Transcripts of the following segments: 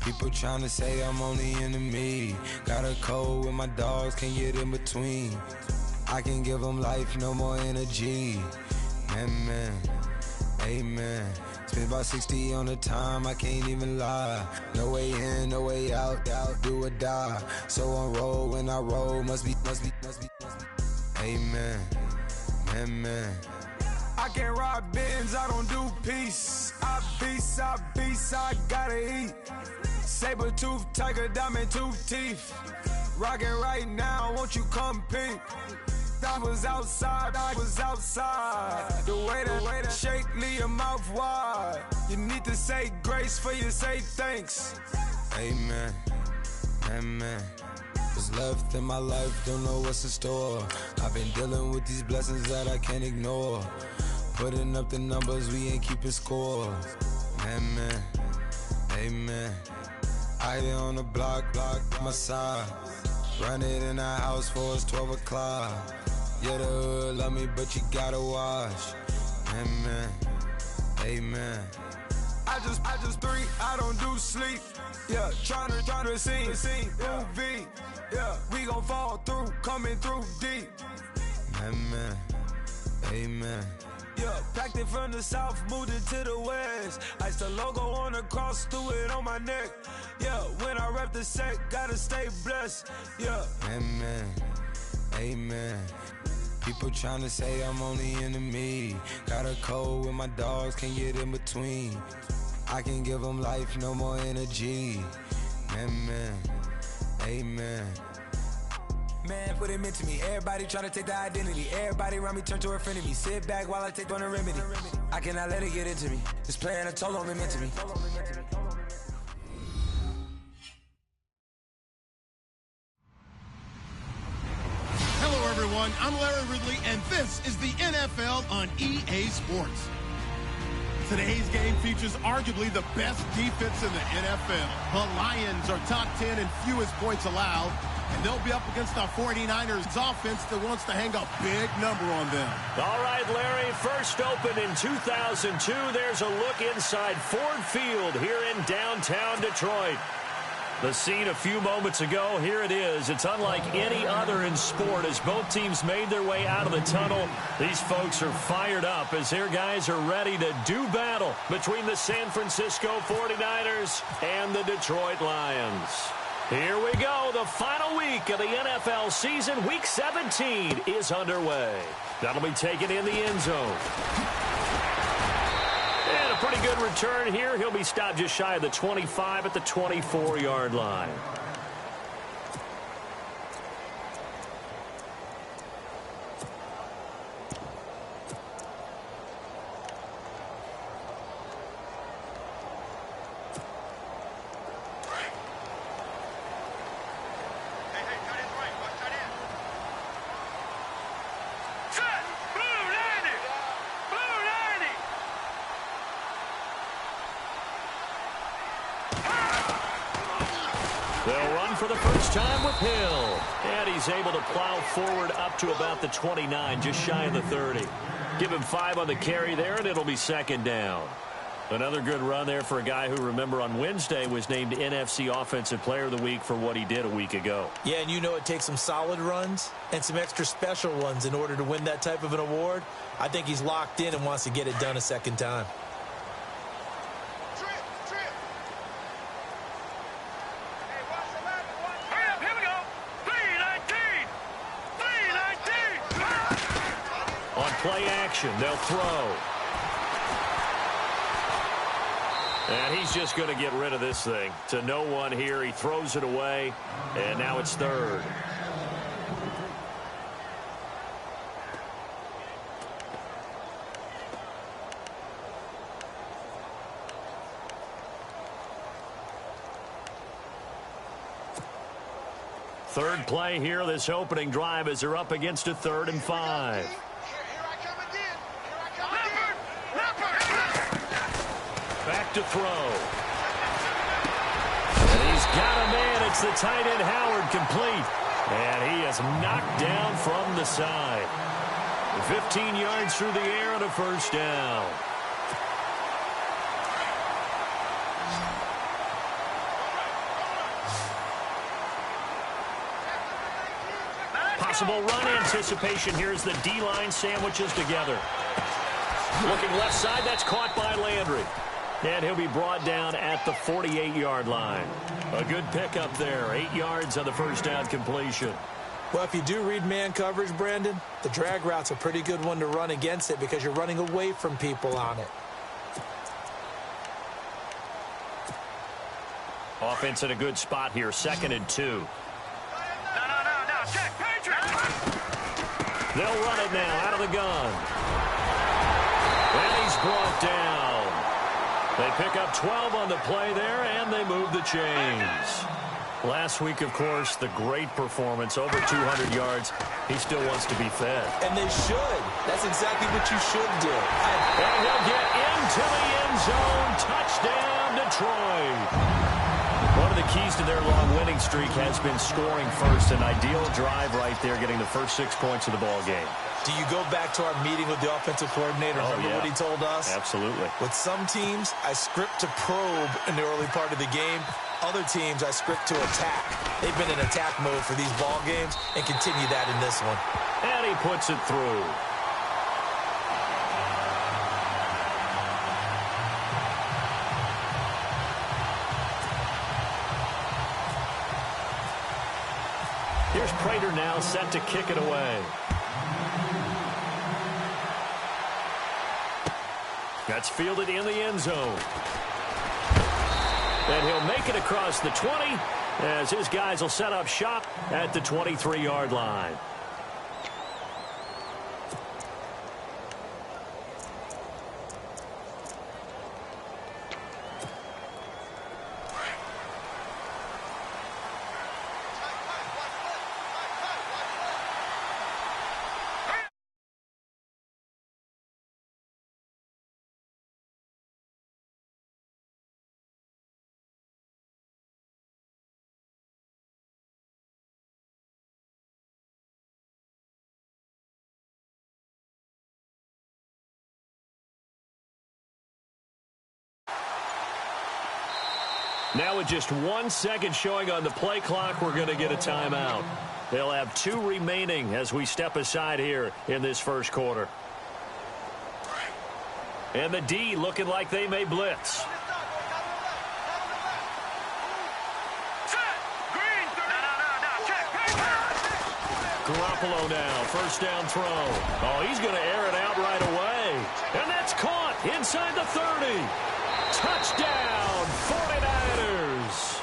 People trying to say I'm on the enemy. Got a code with my dogs, can't get in between. I can give them life, no more energy. Amen, amen. Spent about 60 on the time, I can't even lie. No way in, no way out, do or die. So on roll, when I roll, must be. Amen, amen. I can't ride Benz, I don't do peace. I beast, I gotta eat. Saber tooth, tiger, diamond tooth teeth. Rockin' right now, won't you come peep? I was outside. The way that shake, leave your mouth wide. You need to say grace for you say thanks. Amen, amen. What's left in my life, don't know what's in store. I've been dealing with these blessings that I can't ignore. Putting up the numbers, we ain't keeping score. Amen, amen. I here on the block, my side. Run it in the house for us 12 o'clock. Yeah, the hood love me, but you gotta watch. Amen, amen. I just three, I don't do sleep. Yeah, tryna see UV. Yeah, we gon' fall through, coming through deep. Amen, amen. Yeah, packed it from the south, moved it to the west. Iced the logo on the cross, threw it on my neck. Yeah, when I rep the set, gotta stay blessed. Yeah, amen, amen. People trying to say I'm on the enemy. Got a code with my dogs, can't get in between. I can give them life, no more energy. Amen, amen. Man, what it meant to me. Everybody trying to take the identity. Everybody around me turn to a friend of me. Sit back while I take on the remedy. I cannot let it get into me. It's playing a toll on me, meant to me. Hello, everyone. I'm Larry Ridley, and this is the NFL on EA Sports. Today's game features arguably the best defense in the NFL. The Lions are top 10 in fewest points allowed, and they'll be up against our 49ers offense that wants to hang a big number on them. All right, Larry, first opened in 2002. There's a look inside Ford Field here in downtown Detroit. The scene a few moments ago, here it is. It's unlike any other in sport as both teams made their way out of the tunnel. These folks are fired up as their guys are ready to do battle between the San Francisco 49ers and the Detroit Lions. Here we go. The final week of the NFL season, Week 17, is underway. That'll be taken in the end zone. And a pretty good return here. He'll be stopped just shy of the 25 at the 24-yard line. They'll run for the first time with Hill. And he's able to plow forward up to about the 29, just shy of the 30. Give him 5 on the carry there, and it'll be second down. Another good run there for a guy who, remember, on Wednesday was named NFC Offensive Player of the Week for what he did a week ago. Yeah, and you know it takes some solid runs and some extra special runs in order to win that type of an award. I think he's locked in and wants to get it done a second time. Play action, they'll throw. And he's just going to get rid of this thing. To no one here, he throws it away, and now it's third. Third play here, this opening drive, as they're up against a 3rd and 5. Back to throw. And he's got a man. It's the tight end Howard, complete. And he is knocked down from the side. 15 yards through the air and a first down. possible run anticipation. Here's the D-line sandwiches together. Looking left side, that's caught by Landry. And he'll be brought down at the 48-yard line. A good pickup there, 8 yards on the first down completion. Well, if you do read man coverage, Brandon, the drag route's a pretty good one to run against it because you're running away from people on it. Offense in a good spot here, 2nd and 2. No, check, Patriots! They'll run it now out of the gun. And he's brought down. They pick up 12 on the play there, and they move the chains. Last week, of course, the great performance, over 200 yards. He still wants to be fed. And they should. That's exactly what you should do. And he'll get into the end zone. Touchdown, Detroit. One of the keys to their long winning streak has been scoring first. An ideal drive right there, getting the first 6 points of the ball game. Do you go back to our meeting with the offensive coordinator? Remember what he told us? Absolutely. With some teams, I script to probe in the early part of the game. Other teams, I script to attack. They've been in attack mode for these ball games and continue that in this one. And he puts it through. Here's Prater now set to kick it away. That's fielded in the end zone. And he'll make it across the 20 as his guys will set up shop at the 23-yard line. Now with just 1 second showing on the play clock, we're going to get a timeout. They'll have 2 remaining as we step aside here in this first quarter. And the D looking like they may blitz. Garoppolo now, first down throw. Oh, he's going to air it out right away. And that's caught inside the 30. Touchdown, 49ers.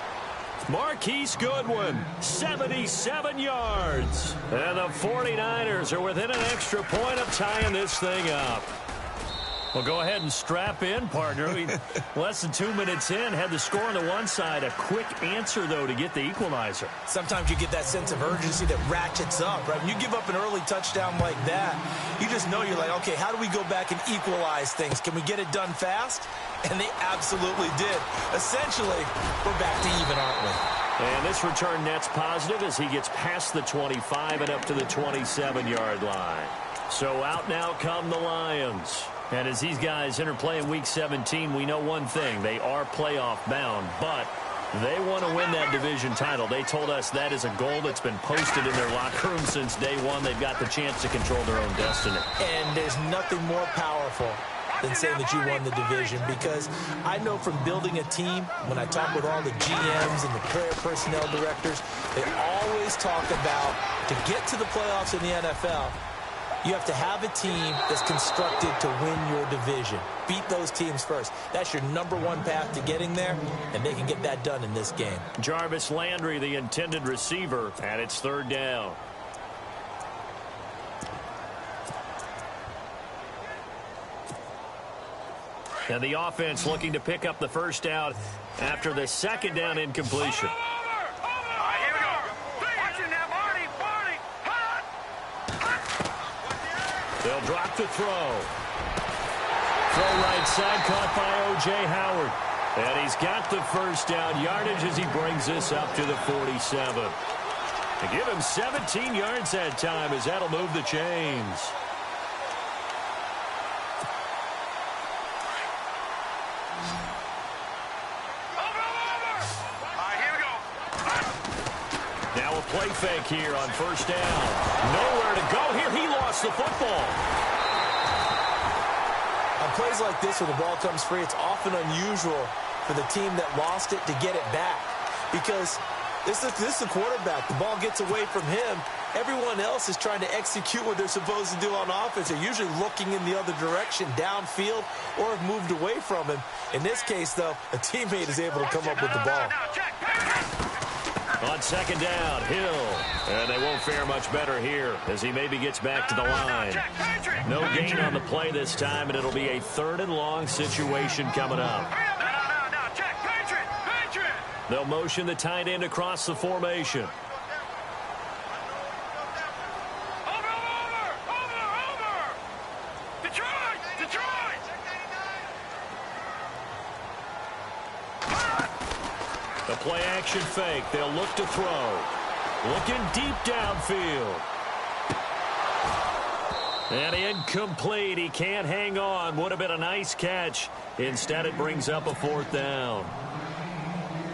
Marquise Goodwin, 77 yards. And the 49ers are within an extra point of tying this thing up. Well, go ahead and strap in, partner. Less than 2 minutes in, had the score on the one side. A quick answer, though, to get the equalizer. Sometimes you get that sense of urgency that ratchets up, right? When you give up an early touchdown like that, you just know you're like, okay, how do we go back and equalize things? Can we get it done fast? And they absolutely did. Essentially, we're back to even, aren't we? And this return net's positive as he gets past the 25 and up to the 27-yard line. So out now come the Lions. And as these guys interplay in Week 17, we know one thing. They are playoff bound, but they want to win that division title. They told us that is a goal that's been posted in their locker room since day one. They've got the chance to control their own destiny. And there's nothing more powerful than saying that you won the division, because I know from building a team, when I talk with all the GMs and the player personnel directors, they always talk about to get to the playoffs in the NFL, you have to have a team that's constructed to win your division. Beat those teams first. That's your number one path to getting there, and they can get that done in this game. Jarvis Landry, the intended receiver, and it's third down. And the offense looking to pick up the first down after the second down incompletion. They'll drop the throw. Throw right side, caught by O.J. Howard. And he's got the first down yardage as he brings this up to the 47. To give him 17 yards that time, as that'll move the chains. Now a play fake here on first down. Nowhere to go here. He lost the football. On plays like this where the ball comes free, it's often unusual for the team that lost it to get it back. Because this is the quarterback. The ball gets away from him. Everyone else is trying to execute what they're supposed to do on offense. They're usually looking in the other direction, downfield, or have moved away from him. In this case, though, a teammate is able to come up with the ball. On second down, Hill. And they won't fare much better here as he maybe gets back to the line. No gain on the play this time, and it'll be a 3rd and long situation coming up. They'll motion the tight end across the formation. The play action fake. They'll look to throw. Looking deep downfield. And incomplete. He can't hang on. Would have been a nice catch. Instead, it brings up a 4th down.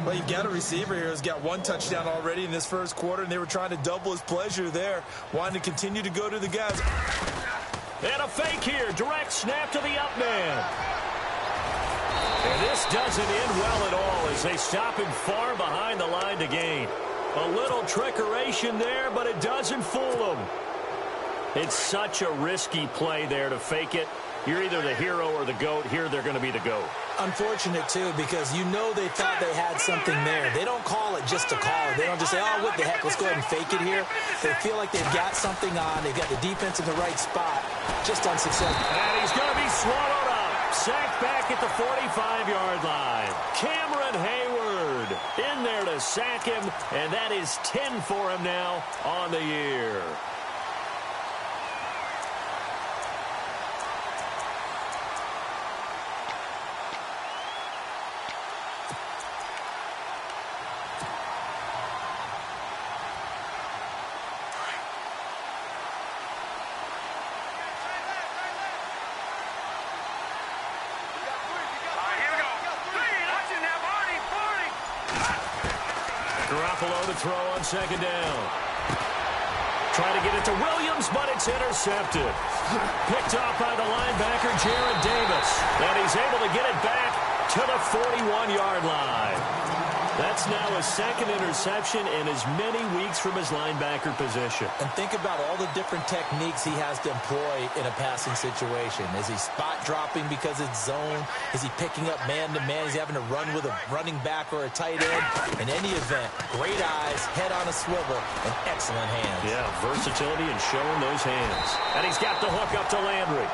Well, you've got a receiver here who's got 1 touchdown already in this first quarter, and they were trying to double his pleasure there, wanting to continue to go to the guys. And a fake here. Direct snap to the up man. And this doesn't end well at all as they stop him far behind the line to gain. A little trickeration there, but it doesn't fool him. It's such a risky play there to fake it. You're either the hero or the GOAT. Here they're going to be the GOAT. Unfortunate, too, because you know they thought they had something there. They don't call it just to call it. They don't just say, oh, what the heck, let's go ahead and fake it here. They feel like they've got something on. They've got the defense in the right spot. Just unsuccessful. And he's going to be swallowed up. Sacked back at the 45-yard line. Cameron Hayward in there to sack him, and that is 10 for him now on the year. Garoppolo to throw on second down. Trying to get it to Williams, but it's intercepted. Picked off by the linebacker, Jared Davis. And he's able to get it back to the 41-yard line. That's now his 2nd interception in as many weeks from his linebacker position. And think about all the different techniques he has to employ in a passing situation. Is he spot dropping because it's zone? Is he picking up man-to-man? He's having to run with a running back or a tight end. In any event, great eyes, head on a swivel, and excellent hands. Yeah, versatility and showing those hands. And he's got the hook up to Landry.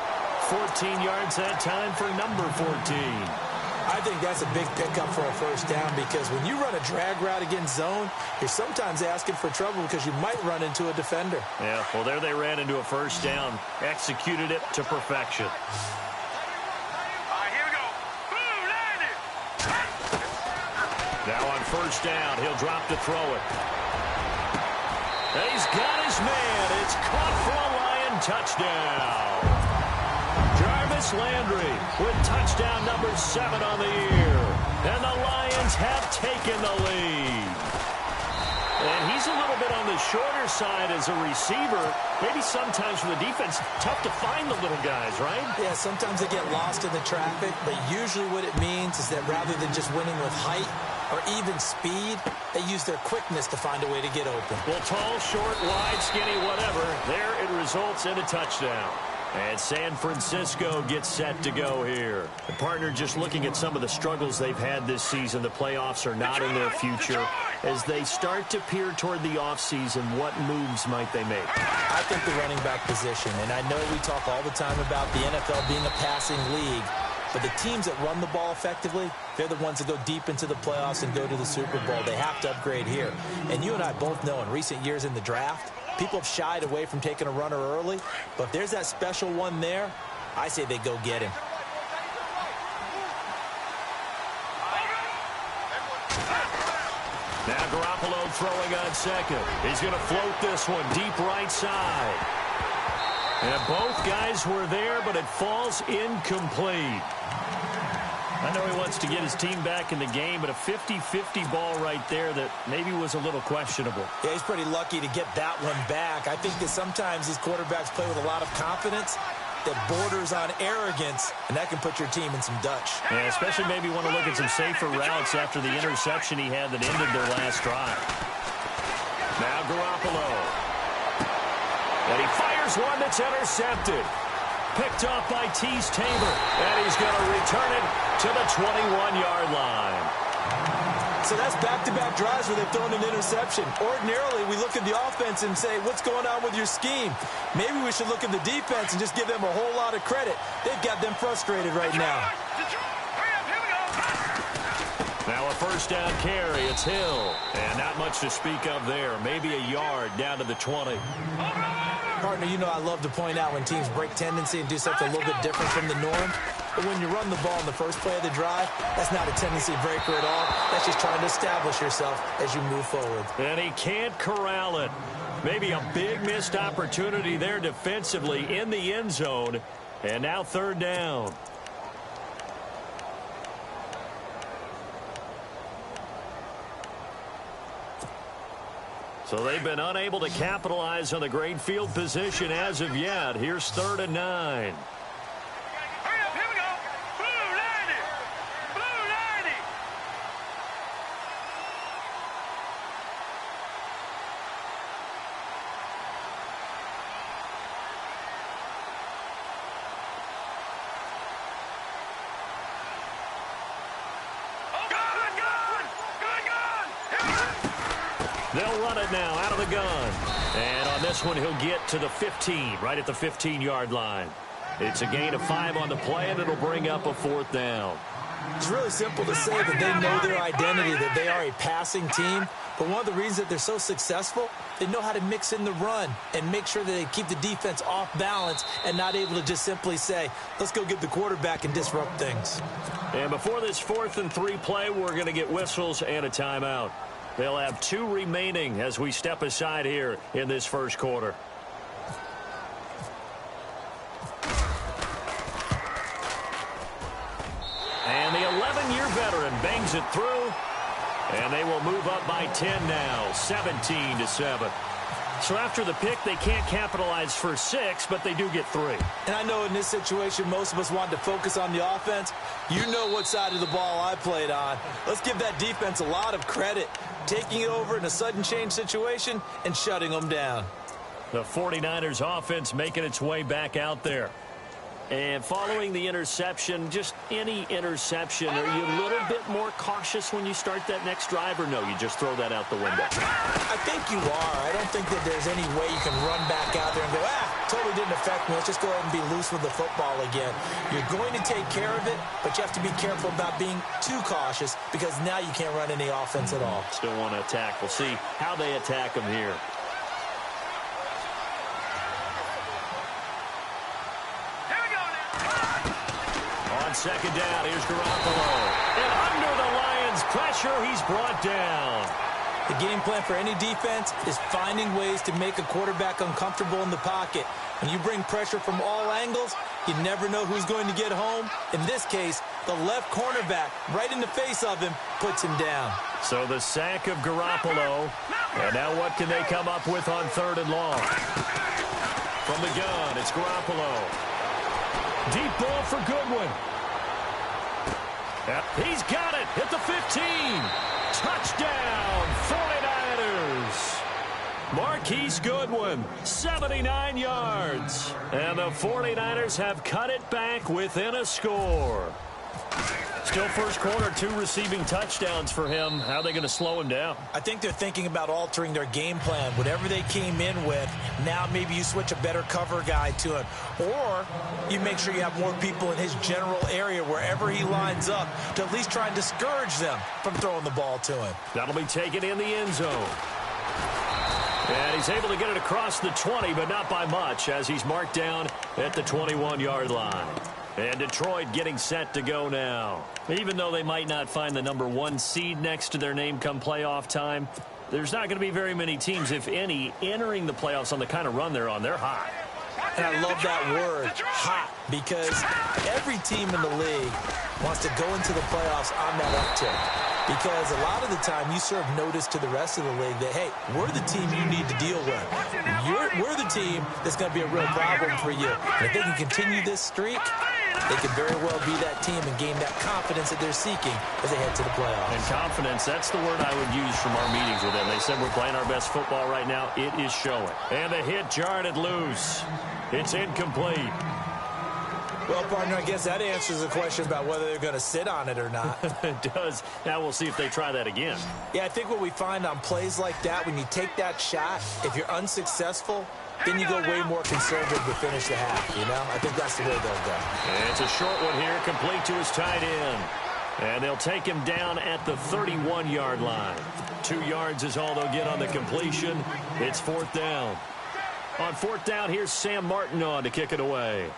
14 yards that time for number 14. I think that's a big pickup for a first down because when you run a drag route against zone, you're sometimes asking for trouble because you might run into a defender. Yeah, well, there they ran into a first down. Executed it to perfection. All right, here we go. Boom, landed. Now on first down, he'll drop to throw it. And he's got his man. It's caught for a Lion touchdown. Landry with touchdown number 7 on the year. And the Lions have taken the lead. And he's a little bit on the shorter side as a receiver. Maybe sometimes for the defense, tough to find the little guys, right? Yeah, sometimes they get lost in the traffic, but usually what it means is that rather than just winning with height or even speed, they use their quickness to find a way to get open. Well, tall, short, wide, skinny, whatever, there it results in a touchdown. And San Francisco gets set to go here. The partner just looking at some of the struggles they've had this season. The playoffs are not in their future. As they start to peer toward the offseason, what moves might they make? I think the running back position, and I know we talk all the time about the NFL being a passing league, but the teams that run the ball effectively, they're the ones that go deep into the playoffs and go to the Super Bowl. They have to upgrade here. And you and I both know in recent years in the draft, people have shied away from taking a runner early, but if there's that special one there, I say they go get him. Now Garoppolo throwing on second. He's going to float this one deep right side. And both guys were there, but it falls incomplete. I know he wants to get his team back in the game, but a 50-50 ball right there that maybe was a little questionable. Yeah, he's pretty lucky to get that one back. I think that sometimes these quarterbacks play with a lot of confidence that borders on arrogance, and that can put your team in some Dutch. Yeah, especially maybe want to look at some safer routes after the interception he had that ended their last drive. Now Garoppolo. And he fires one that's intercepted. Picked off by Tease Tabor. And he's going to return it to the 21-yard line. So that's back-to-back drives where they've thrown an interception. Ordinarily, we look at the offense and say, what's going on with your scheme? Maybe we should look at the defense and just give them a whole lot of credit. They've got them frustrated right now. Now a first down carry. It's Hill. And not much to speak of there. Maybe a yard down to the 20. Partner, you know I love to point out when teams break tendency and do something a little bit different from the norm. But when you run the ball in the first play of the drive, that's not a tendency breaker at all. That's just trying to establish yourself as you move forward. And he can't corral it. Maybe a big missed opportunity there defensively in the end zone. And now third down. So they've been unable to capitalize on the great field position as of yet. Here's 3rd and 9. They'll run it now out of the gun. And on this one, he'll get to the 15, right at the 15-yard line. It's a gain of 5 on the play, and it'll bring up a 4th down. It's really simple to say that they know their identity, that they are a passing team. But one of the reasons that they're so successful, they know how to mix in the run and make sure that they keep the defense off balance and not able to just simply say, let's go get the quarterback and disrupt things. And before this 4th and 3 play, we're going to get whistles and a timeout. They'll have 2 remaining as we step aside here in this first quarter. And the 11-year veteran bangs it through. And they will move up by 10 now, 17-7. So after the pick, they can't capitalize for 6, but they do get 3. And I know in this situation, most of us wanted to focus on the offense. You know what side of the ball I played on. Let's give that defense a lot of credit, taking it over in a sudden change situation and shutting them down. The 49ers offense making its way back out there. And following the interception, just any interception, are you a little bit more cautious when you start that next drive, or no, you just throw that out the window? I think you are. I don't think that there's any way you can run back out there and go, totally didn't affect me. Let's just go ahead and be loose with the football again. You're going to take care of it, but you have to be careful about being too cautious because now you can't run any offense at all. Still want to attack. We'll see how they attack them here. On second down, here's Garoppolo. And under the Lions' pressure, he's brought down. The game plan for any defense is finding ways to make a quarterback uncomfortable in the pocket. When you bring pressure from all angles, you never know who's going to get home. In this case, the left cornerback, right in the face of him, puts him down. So the sack of Garoppolo. And now what can they come up with on 3rd and long? From the gun, it's Garoppolo. Deep ball for Goodwin. He's got it at the 15. Touchdown, 49ers. Marquise Goodwin, 79 yards. And the 49ers have cut it back within a score. Still first quarter, 2 receiving touchdowns for him. How are they going to slow him down? I think they're thinking about altering their game plan. Whatever they came in with, now maybe you switch a better cover guy to him. Or you make sure you have more people in his general area wherever he lines up to at least try and discourage them from throwing the ball to him. That'll be taken in the end zone. And he's able to get it across the 20, but not by much, as he's marked down at the 21-yard line. And Detroit getting set to go now. Even though they might not find the number 1 seed next to their name come playoff time, there's not going to be very many teams, if any, entering the playoffs on the kind of run they're on. They're hot. And I love that word, hot, because every team in the league wants to go into the playoffs on that uptick. Because a lot of the time you serve notice to the rest of the league that, hey, we're the team you need to deal with. We're the team that's going to be a real problem for you. And if they can continue this streak, they could very well be that team and gain that confidence that they're seeking as they head to the playoffs. And confidence, that's the word I would use from our meetings with them. They said we're playing our best football right now. It is showing. And the hit jarred it loose. It's incomplete. Well, partner, I guess that answers the question about whether they're going to sit on it or not. It does. Now we'll see if they try that again. Yeah, I think what we find on plays like that, when you take that shot, if you're unsuccessful, then you go way more conservative to finish the half, you know? I think that's the way they'll go. And it's a short one here, complete to his tight end. And they'll take him down at the 31-yard line. 2 yards is all they'll get on the completion. It's 4th down. On 4th down, here's Sam Martin on to kick it away.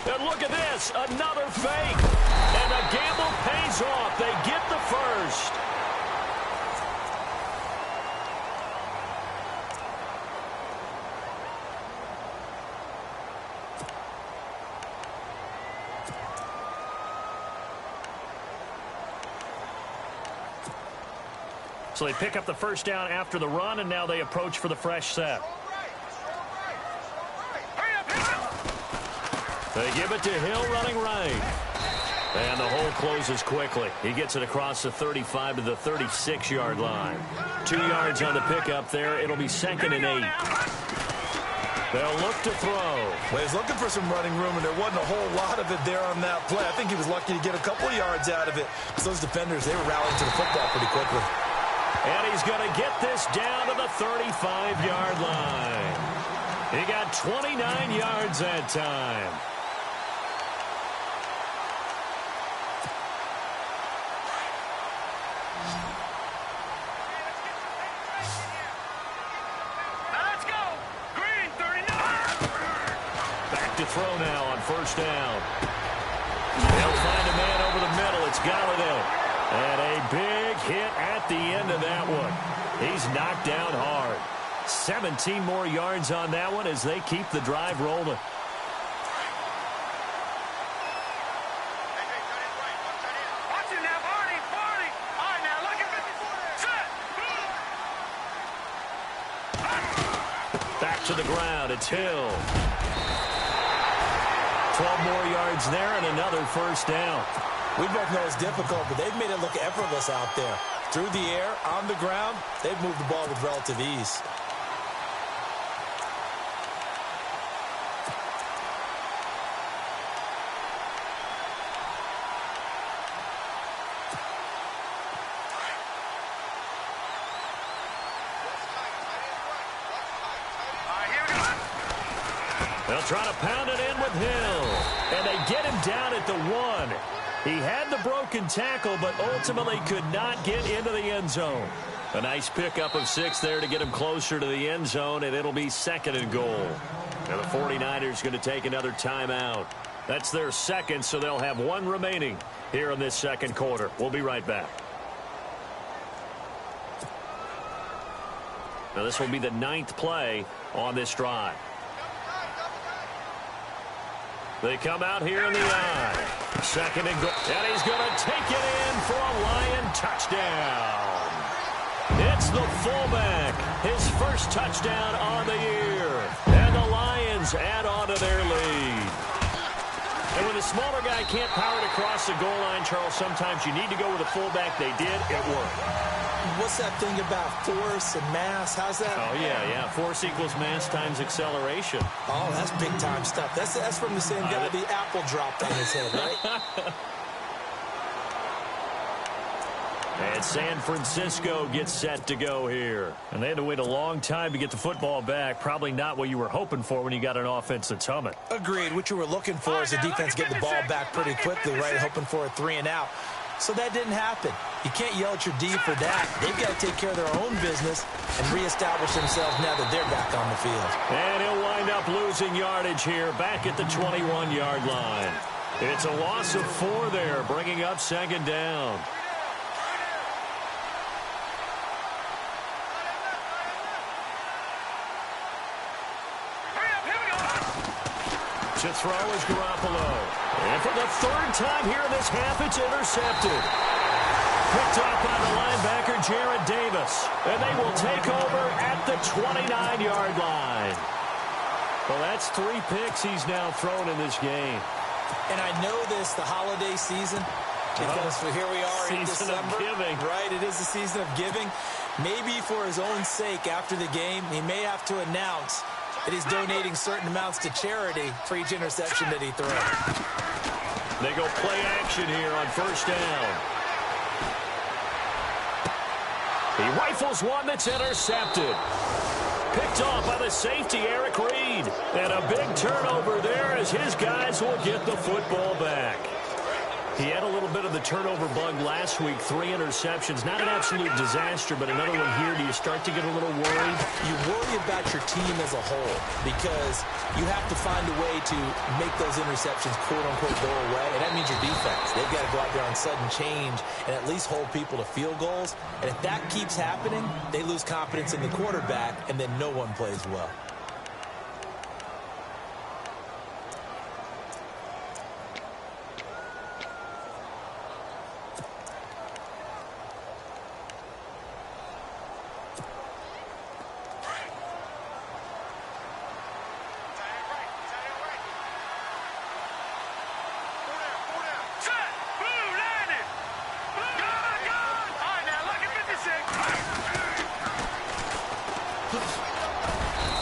And look at this, another fake. And the gamble pays off. They get the first. So they pick up the first down after the run, and now they approach for the fresh set. They give it to Hill running right. And the hole closes quickly. He gets it across the 35 to the 36-yard line. 2 yards on the pickup there. It'll be 2nd and 8. They'll look to throw. Well, he's looking for some running room, and there wasn't a whole lot of it there on that play. I think he was lucky to get a couple of yards out of it. Because those defenders, they were rallying to the football pretty quickly. And he's going to get this down to the 35-yard line. He got 29 yards that time. Throw now on 1st down. They'll find a man over the middle. It's Galladay. And a big hit at the end of that one. He's knocked down hard. 17 more yards on that one as they keep the drive rolling. Back to the ground. It's Hill. 12 more yards there and another 1st down. We both know it's difficult, but they've made it look effortless out there. Through the air, on the ground, they've moved the ball with relative ease. They'll try to pound it in with Hill. And they get him down at the 1. He had the broken tackle, but ultimately could not get into the end zone. A nice pickup of 6 there to get him closer to the end zone, and it'll be 2nd and goal. Now the 49ers going to take another timeout. That's their 2nd, so they'll have 1 remaining here in this 2nd quarter. We'll be right back. Now this will be the 9th play on this drive. They come out here in the I. 2nd and goal. And he's going to take it in for a Lion touchdown. It's the fullback. His first touchdown on the year. And the Lions add on to their lead. And when the smaller guy can't power it across the goal line, Charles, sometimes you need to go with a fullback. They did. It worked. What's that thing about force and mass? How's that? Oh, yeah. Force equals mass times acceleration. Oh, that's big-time stuff. That's from the same guy the apple dropped on his head, right? And San Francisco gets set to go here. And they had to wait a long time to get the football back. Probably not what you were hoping for when you got an offense that's humming. Agreed. What you were looking for is the defense getting the ball back pretty quickly, right? Hoping for a 3 and out. So that didn't happen. You can't yell at your D for that. They've got to take care of their own business and reestablish themselves now that they're back on the field. And he'll wind up losing yardage here back at the 21-yard line. It's a loss of 4 there, bringing up 2nd down. To throw is Garoppolo. And for the third time here in this half, it's intercepted. Picked up by the linebacker, Jared Davis. And they will take over at the 29-yard line. Well, that's 3 picks he's now thrown in this game. And I know this, the holiday season, because here we are in December. Season of giving. Right, it is the season of giving. Maybe for his own sake after the game, he may have to announce that he's donating certain amounts to charity for each interception that he throws. They go play action here on first down. He rifles one that's intercepted. Picked off by the safety, Eric Reed. And a big turnover there as his guys will get the football back. He had a little bit of the turnover bug last week, 3 interceptions. Not an absolute disaster, but another one here. Do you start to get a little worried? You worry about your team as a whole because you have to find a way to make those interceptions, quote-unquote, go away. And that means your defense. They've got to go out there on sudden change and at least hold people to field goals. And if that keeps happening, they lose confidence in the quarterback, and then no one plays well.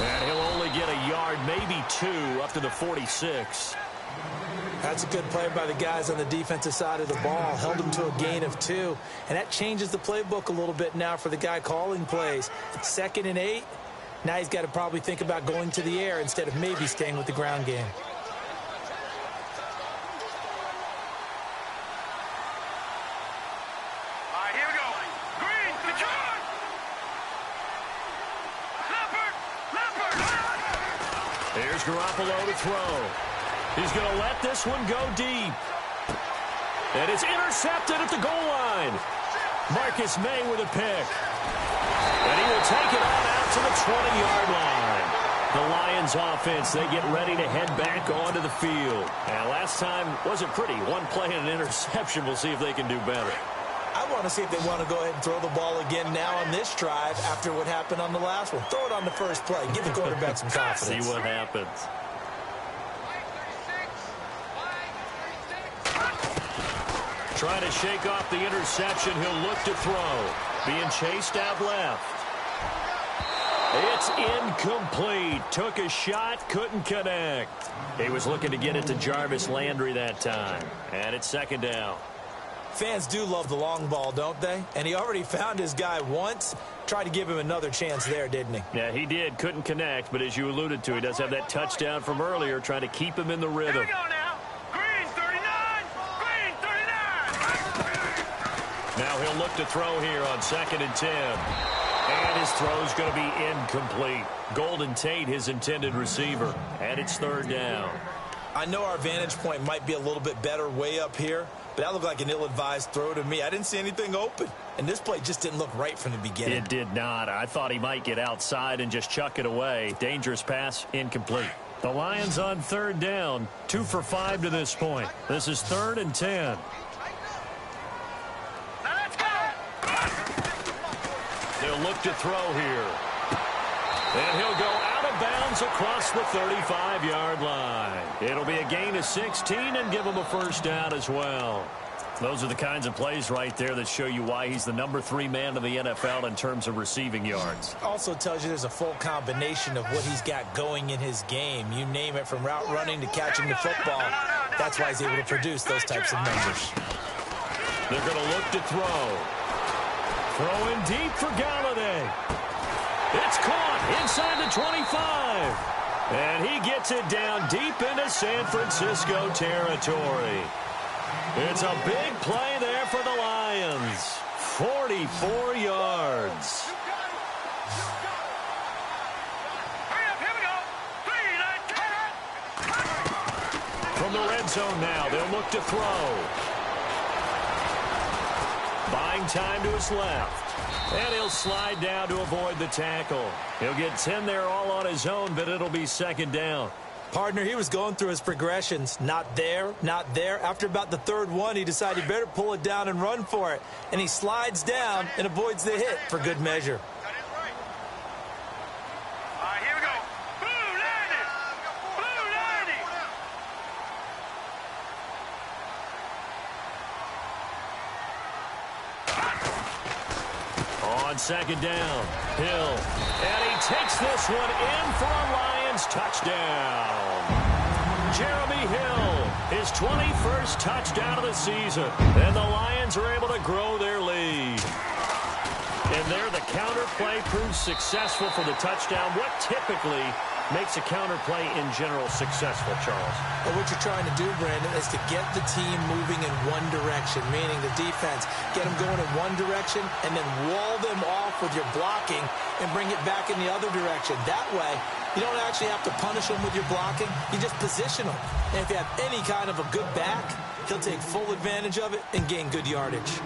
And he'll only get a yard, maybe 2, up to the 46. That's a good play by the guys on the defensive side of the ball. Held him to a gain of 2. And that changes the playbook a little bit now for the guy calling plays. 2nd and 8. Now he's got to probably think about going to the air instead of maybe staying with the ground game. All right, here we go. Green, the charge. Leopard. Here's Garoppolo to throw. He's going to let this one go deep. And it's intercepted at the goal line. Marcus May with a pick. And he will take it on out to the 20-yard line. The Lions offense, they get ready to head back onto the field. And last time wasn't pretty. One play and an interception. We'll see if they can do better. I want to see if they want to go ahead and throw the ball again now on this drive after what happened on the last one. Throw it on the first play. Give the quarterback some confidence. See what happens. Trying to shake off the interception. He'll look to throw. Being chased out left. It's incomplete. Took a shot, couldn't connect. He was looking to get it to Jarvis Landry that time. And it's 2nd down. Fans do love the long ball, don't they? And he already found his guy once. Tried to give him another chance there, didn't he? Yeah, he did. Couldn't connect, but as you alluded to, he does have that touchdown from earlier, trying to keep him in the rhythm. Here we go now. Green, 39. Green, 39. Now he'll look to throw here on 2nd and 10. And his throw's going to be incomplete. Golden Tate, his intended receiver. And it's 3rd down. I know our vantage point might be a little bit better way up here, but that looked like an ill-advised throw to me. I didn't see anything open. And this play just didn't look right from the beginning. It did not. I thought he might get outside and just chuck it away. Dangerous pass, incomplete. The Lions on 3rd down. 2 for 5 to this point. This is 3rd and 10. Now let's go. They'll look to throw here. And he'll go out of bounds across the 35-yard line. It'll be a gain of 16 and give him a first down as well. Those are the kinds of plays right there that show you why he's the number 3 man in the NFL in terms of receiving yards. Also tells you there's a full combination of what he's got going in his game. You name it, from route running to catching the football. That's why he's able to produce those types of numbers. They're going to look to throw. Throwing deep for Galladay. It's caught inside the 25. And he gets it down deep into San Francisco territory. It's a big play there for the Lions. 44 yards. Hurry up, here we go. 3, 9, 10. From the red zone now, they'll look to throw. Buying time to his left. And he'll slide down to avoid the tackle. He'll get 10 there all on his own, but it'll be 2nd down. Partner, he was going through his progressions. Not there, not there. After about the third one, he decided he better pull it down and run for it. And he slides down and avoids the hit for good measure. Here we go. Blue 90. Blue 90. On second down, Hill. And he takes this one in for a Lions touchdown. Jeremy Hill, his 21st touchdown of the season. And the Lions are able to grow their lead. And there, the counter play proves successful for the touchdown. What typically makes a counter play in general successful, Charles? Well, what you're trying to do, Brandon, is to get the team moving in one direction, meaning the defense, get them going in one direction and then wall them off with your blocking and bring it back in the other direction. That way, you don't actually have to punish them with your blocking. You just position them. And if you have any kind of a good back, he'll take full advantage of it and gain good yardage.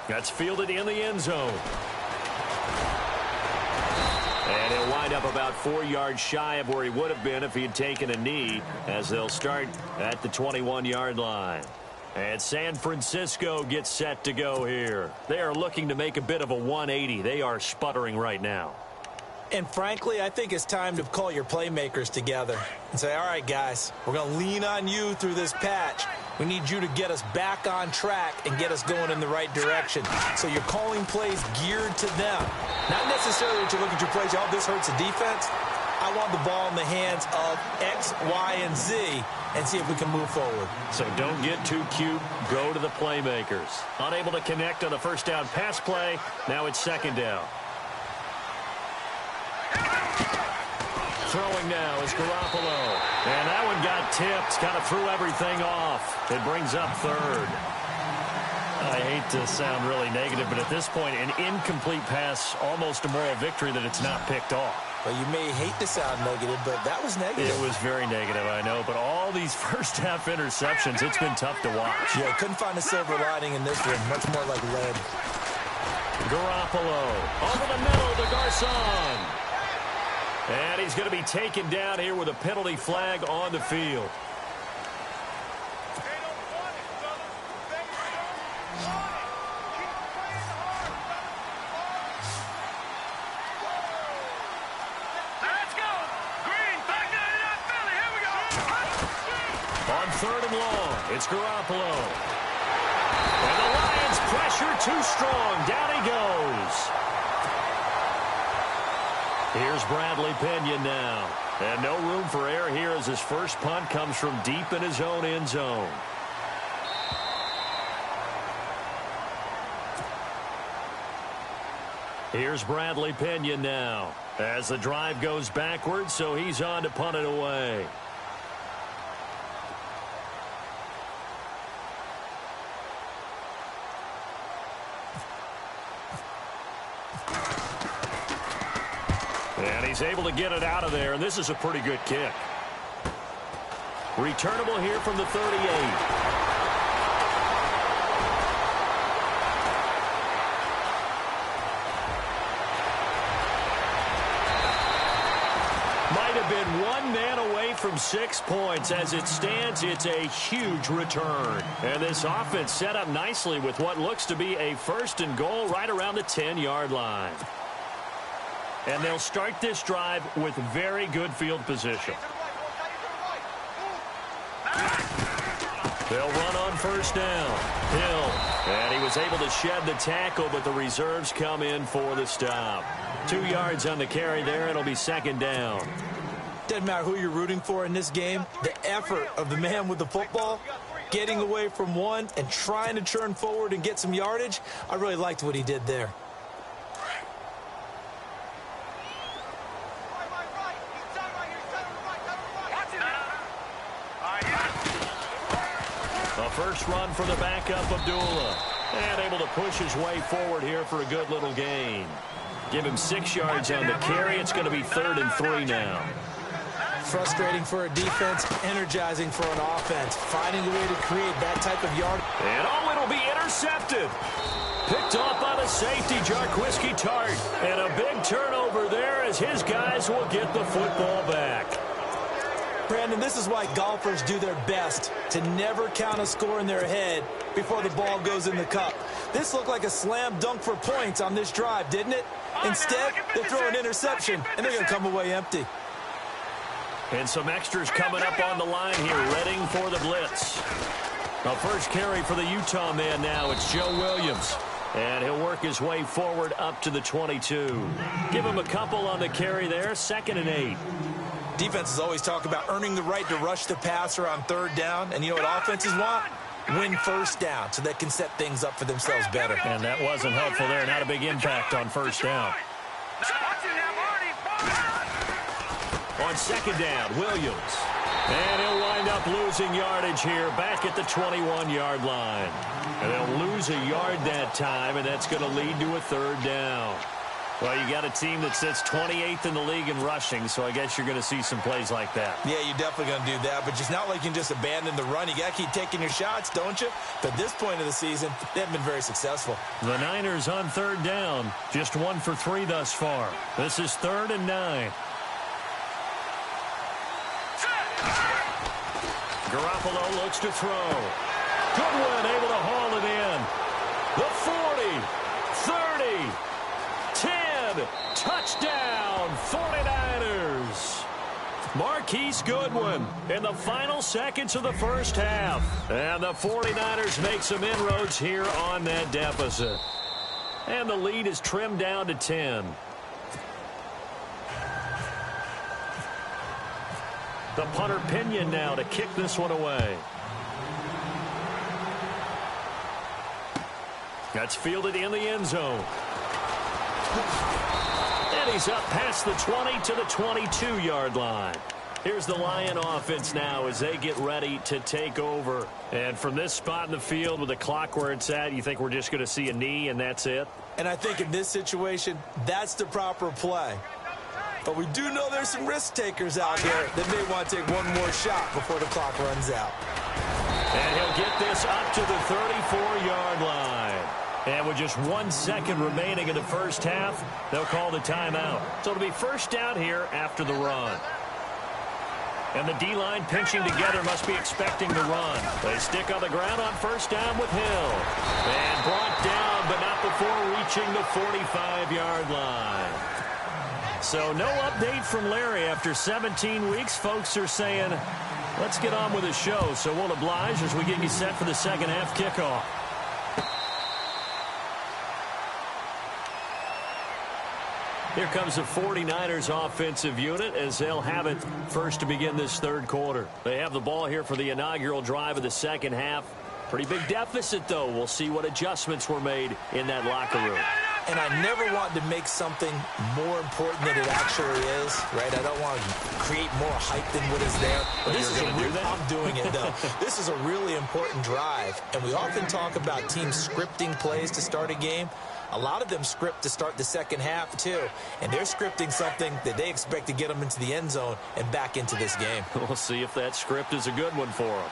That's fielded in the end zone. And he'll wind up about 4 yards shy of where he would have been if he had taken a knee, as they'll start at the 21-yard line. And San Francisco gets set to go here. They are looking to make a bit of a 180. They are sputtering right now. And frankly, I think it's time to call your playmakers together and say, all right, guys, we're going to lean on you through this patch. We need you to get us back on track and get us going in the right direction. So you're calling plays geared to them. Not necessarily that you look at your plays, oh, this hurts the defense. I want the ball in the hands of X, Y, and Z and see if we can move forward. So don't get too cute. Go to the playmakers. Unable to connect on the first down pass play. Now it's second down. Throwing now is Garoppolo. And that one got tipped. Kind of threw everything off. It brings up third. I hate to sound really negative, but at this point, an incomplete pass, almost a moral victory that it's not picked off. Well, you may hate to sound negative, but that was negative. It was very negative, I know. But all these first-half interceptions, it's been tough to watch. Yeah, couldn't find a silver lining in this one. Much more like lead. Garoppolo over the middle to Garcon. And he's going to be taken down here with a penalty flag on the field. Let's go. Green, back to that Philly. Here we go. On third and long, it's Garoppolo. And the Lions pressure too strong. Down he goes. Here's Bradley Pinion now. And no room for error here as his first punt comes from deep in his own end zone. Here's Bradley Pinion now as the drive goes backwards, so he's on to punt it away. And he's able to get it out of there, and this is a pretty good kick. Returnable here from the 38. Might have been one man away from 6 points. As it stands, it's a huge return. And this offense set up nicely with what looks to be a first and goal right around the 10-yard line. And they'll start this drive with very good field position. They'll run on first down. Hill. And he was able to shed the tackle, but the reserves come in for the stop. 2 yards on the carry there. It'll be second down. Doesn't matter who you're rooting for in this game. The effort of the man with the football, getting away from one and trying to turn forward and get some yardage, I really liked what he did there. First run for the backup, Abdullah. And able to push his way forward here for a good little gain. Give him 6 yards on the carry. It's going to be 3rd and 3 now. Frustrating for a defense, energizing for an offense. Finding a way to create that type of yard. And it'll be intercepted. Picked off by the safety, Jarquiski Tart. And a big turnover over there as his guys will get the football back. Brandon, this is why golfers do their best to never count a score in their head before the ball goes in the cup. This looked like a slam dunk for points on this drive, didn't it? Instead, they throw an interception, and they're going to come away empty. And some extras coming up on the line here, readying for the blitz. A first carry for the Utah man now. It's Joe Williams. And he'll work his way forward up to the 22. Give him a couple on the carry there, 2nd and 8. Defenses always talk about earning the right to rush the passer on 3rd down. And you know what offenses want? Win 1st down so they can set things up for themselves better. And that wasn't helpful there. Not a big impact on 1st down. On 2nd down, Williams. And he'll wind up losing yardage here back at the 21-yard line. And they'll lose a yard that time, and that's going to lead to a 3rd down. Well, you got a team that sits 28th in the league in rushing, so I guess you're going to see some plays like that. Yeah, you're definitely going to do that, but it's not like you can just abandon the run. You got to keep taking your shots, don't you? But at this point of the season, they haven't been very successful. The Niners on 3rd down, just 1 for 3 thus far. This is 3rd and 9. Garoppolo looks to throw. Goodwin able to haul it in. The 40, 30, 10, touchdown, 49ers. Marquise Goodwin in the final seconds of the first half. And the 49ers make some inroads here on that deficit. And the lead is trimmed down to 10. The punter Pinion now to kick this one away. That's fielded in the end zone. And he's up past the 20 to the 22-yard line. Here's the Lion offense now as they get ready to take over. And from this spot in the field with the clock where it's at, you think we're just going to see a knee and that's it? And I think in this situation, that's the proper play. But we do know there's some risk takers out there that may want to take one more shot before the clock runs out. And he'll get this up to the 34-yard line. And with just 1 second remaining in the first half, they'll call the timeout. So it'll be first down here after the run. And the D-line pinching together must be expecting the run. They stick on the ground on first down with Hill. And brought down, but not before reaching the 45-yard line. So no update from Larry after 17 weeks. Folks are saying, let's get on with the show. So we'll oblige as we get you set for the second half kickoff. Here comes the 49ers offensive unit as they'll have it first to begin this 3rd quarter. They have the ball here for the inaugural drive of the second half. Pretty big deficit, though. We'll see what adjustments were made in that locker room. And I never want to make something more important than it actually is, right? I don't want to create more hype than what is there. But this is I'm doing it, though. This is a really important drive. And we often talk about teams scripting plays to start a game. A lot of them script to start the second half, too. And they're scripting something that they expect to get them into the end zone and back into this game. We'll see if that script is a good one for them.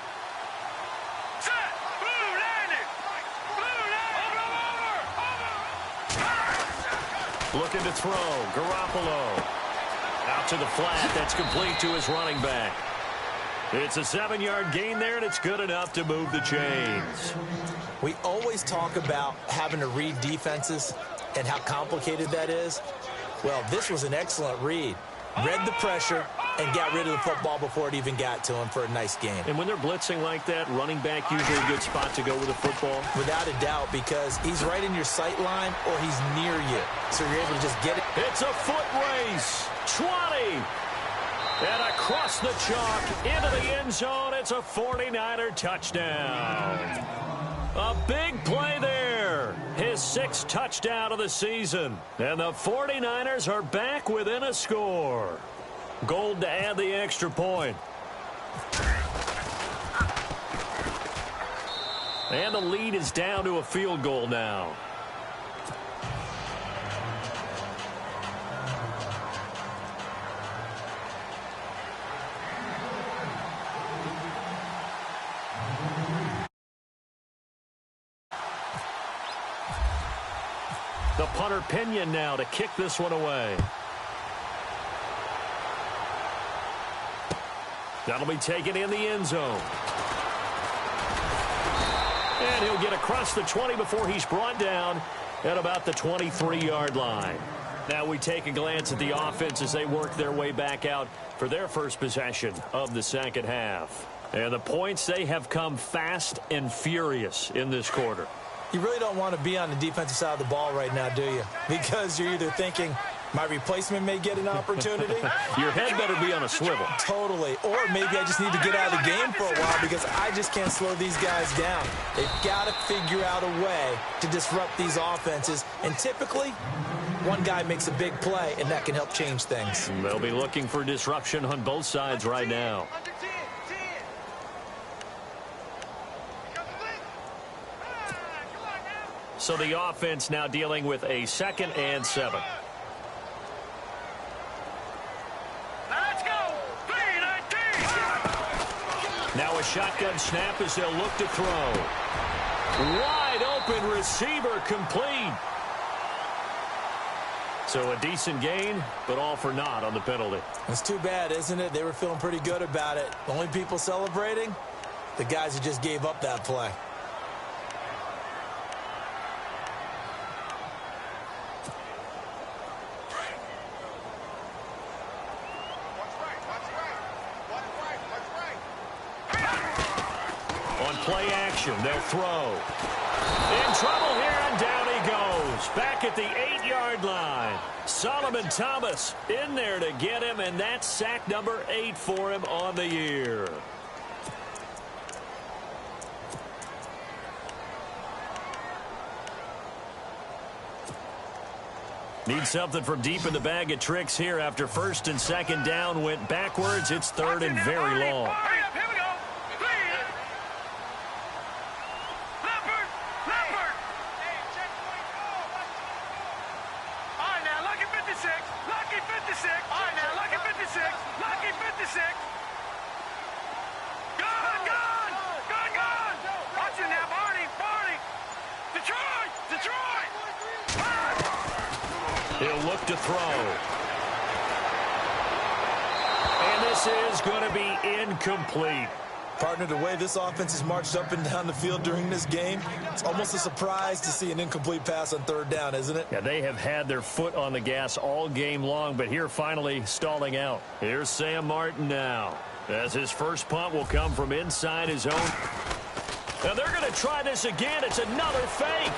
Looking to throw. Garoppolo. Out to the flat. That's complete to his running back. It's a 7-yard gain there, and it's good enough to move the chains. We always talk about having to read defenses and how complicated that is. Well, this was an excellent read. Read the pressure and got rid of the football before it even got to him for a nice game. And when they're blitzing like that, running back usually a good spot to go with the football? Without a doubt, because he's right in your sight line or he's near you. So you're able to just get it. It's a foot race. 20. And across the chalk into the end zone. It's a 49er touchdown. A big play there. His 6th touchdown of the season. And the 49ers are back within a score. Gold to add the extra point. And the lead is down to a field goal now. The punter Pinion now to kick this one away. That'll be taken in the end zone. And he'll get across the 20 before he's brought down at about the 23-yard line. Now we take a glance at the offense as they work their way back out for their first possession of the second half. And the points, they have come fast and furious in this quarter. You really don't want to be on the defensive side of the ball right now, do you? Because you're either thinking, my replacement may get an opportunity. Your head better be on a swivel. Totally. Or maybe I just need to get out of the game for a while because I just can't slow these guys down. They've got to figure out a way to disrupt these offenses. And typically, one guy makes a big play, and that can help change things. They'll be looking for disruption on both sides right now. So the offense now dealing with a 2nd and 7. Let's go. 3-19. Now a shotgun snap as they'll look to throw. Wide open receiver complete. So a decent gain, but all for naught on the penalty. It's too bad, isn't it? They were feeling pretty good about it. The only people celebrating, the guys who just gave up that play. Play action, they'll throw. In trouble here, and down he goes. Back at the 8-yard line. Solomon Thomas in there to get him, and that's sack number 8 for him on the year. Need something from deep in the bag of tricks here after 1st and 2nd down went backwards. It's 3rd and very long. He'll look to throw. And this is going to be incomplete. Partner, the way this offense has marched up and down the field during this game, it's almost a surprise to see an incomplete pass on 3rd down, isn't it? Yeah, they have had their foot on the gas all game long, but here finally stalling out. Here's Sam Martin now, as his first punt will come from inside his own. Now they're going to try this again. It's another fake.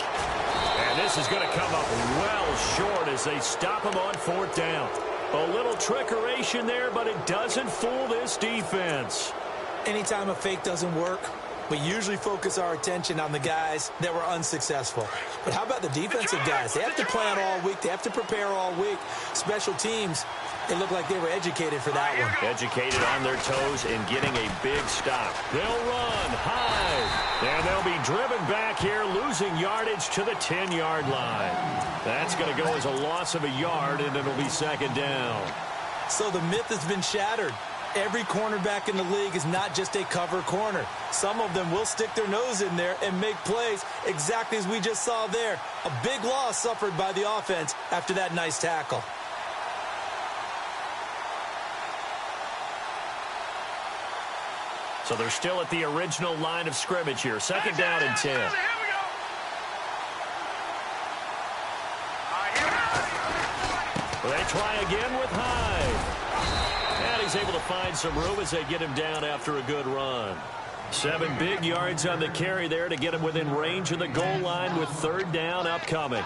And this is going to come up well short as they stop him on 4th down. A little trickeration there, but it doesn't fool this defense. Anytime a fake doesn't work, we usually focus our attention on the guys that were unsuccessful. But how about the defensive guys? They have to plan all week. They have to prepare all week. Special teams, it looked like they were educated for that one. Educated on their toes and getting a big stop. They'll run high, and they'll be driven back here, losing yardage to the 10-yard line. That's going to go as a loss of a yard, and it'll be 2nd down. So the myth has been shattered. Every cornerback in the league is not just a cover corner. Some of them will stick their nose in there and make plays exactly as we just saw there. A big loss suffered by the offense after that nice tackle. So they're still at the original line of scrimmage here. 2nd down and 10. Well, they try again with Hyde. And he's able to find some room as they get him down after a good run. 7 big yards on the carry there to get him within range of the goal line with 3rd down upcoming.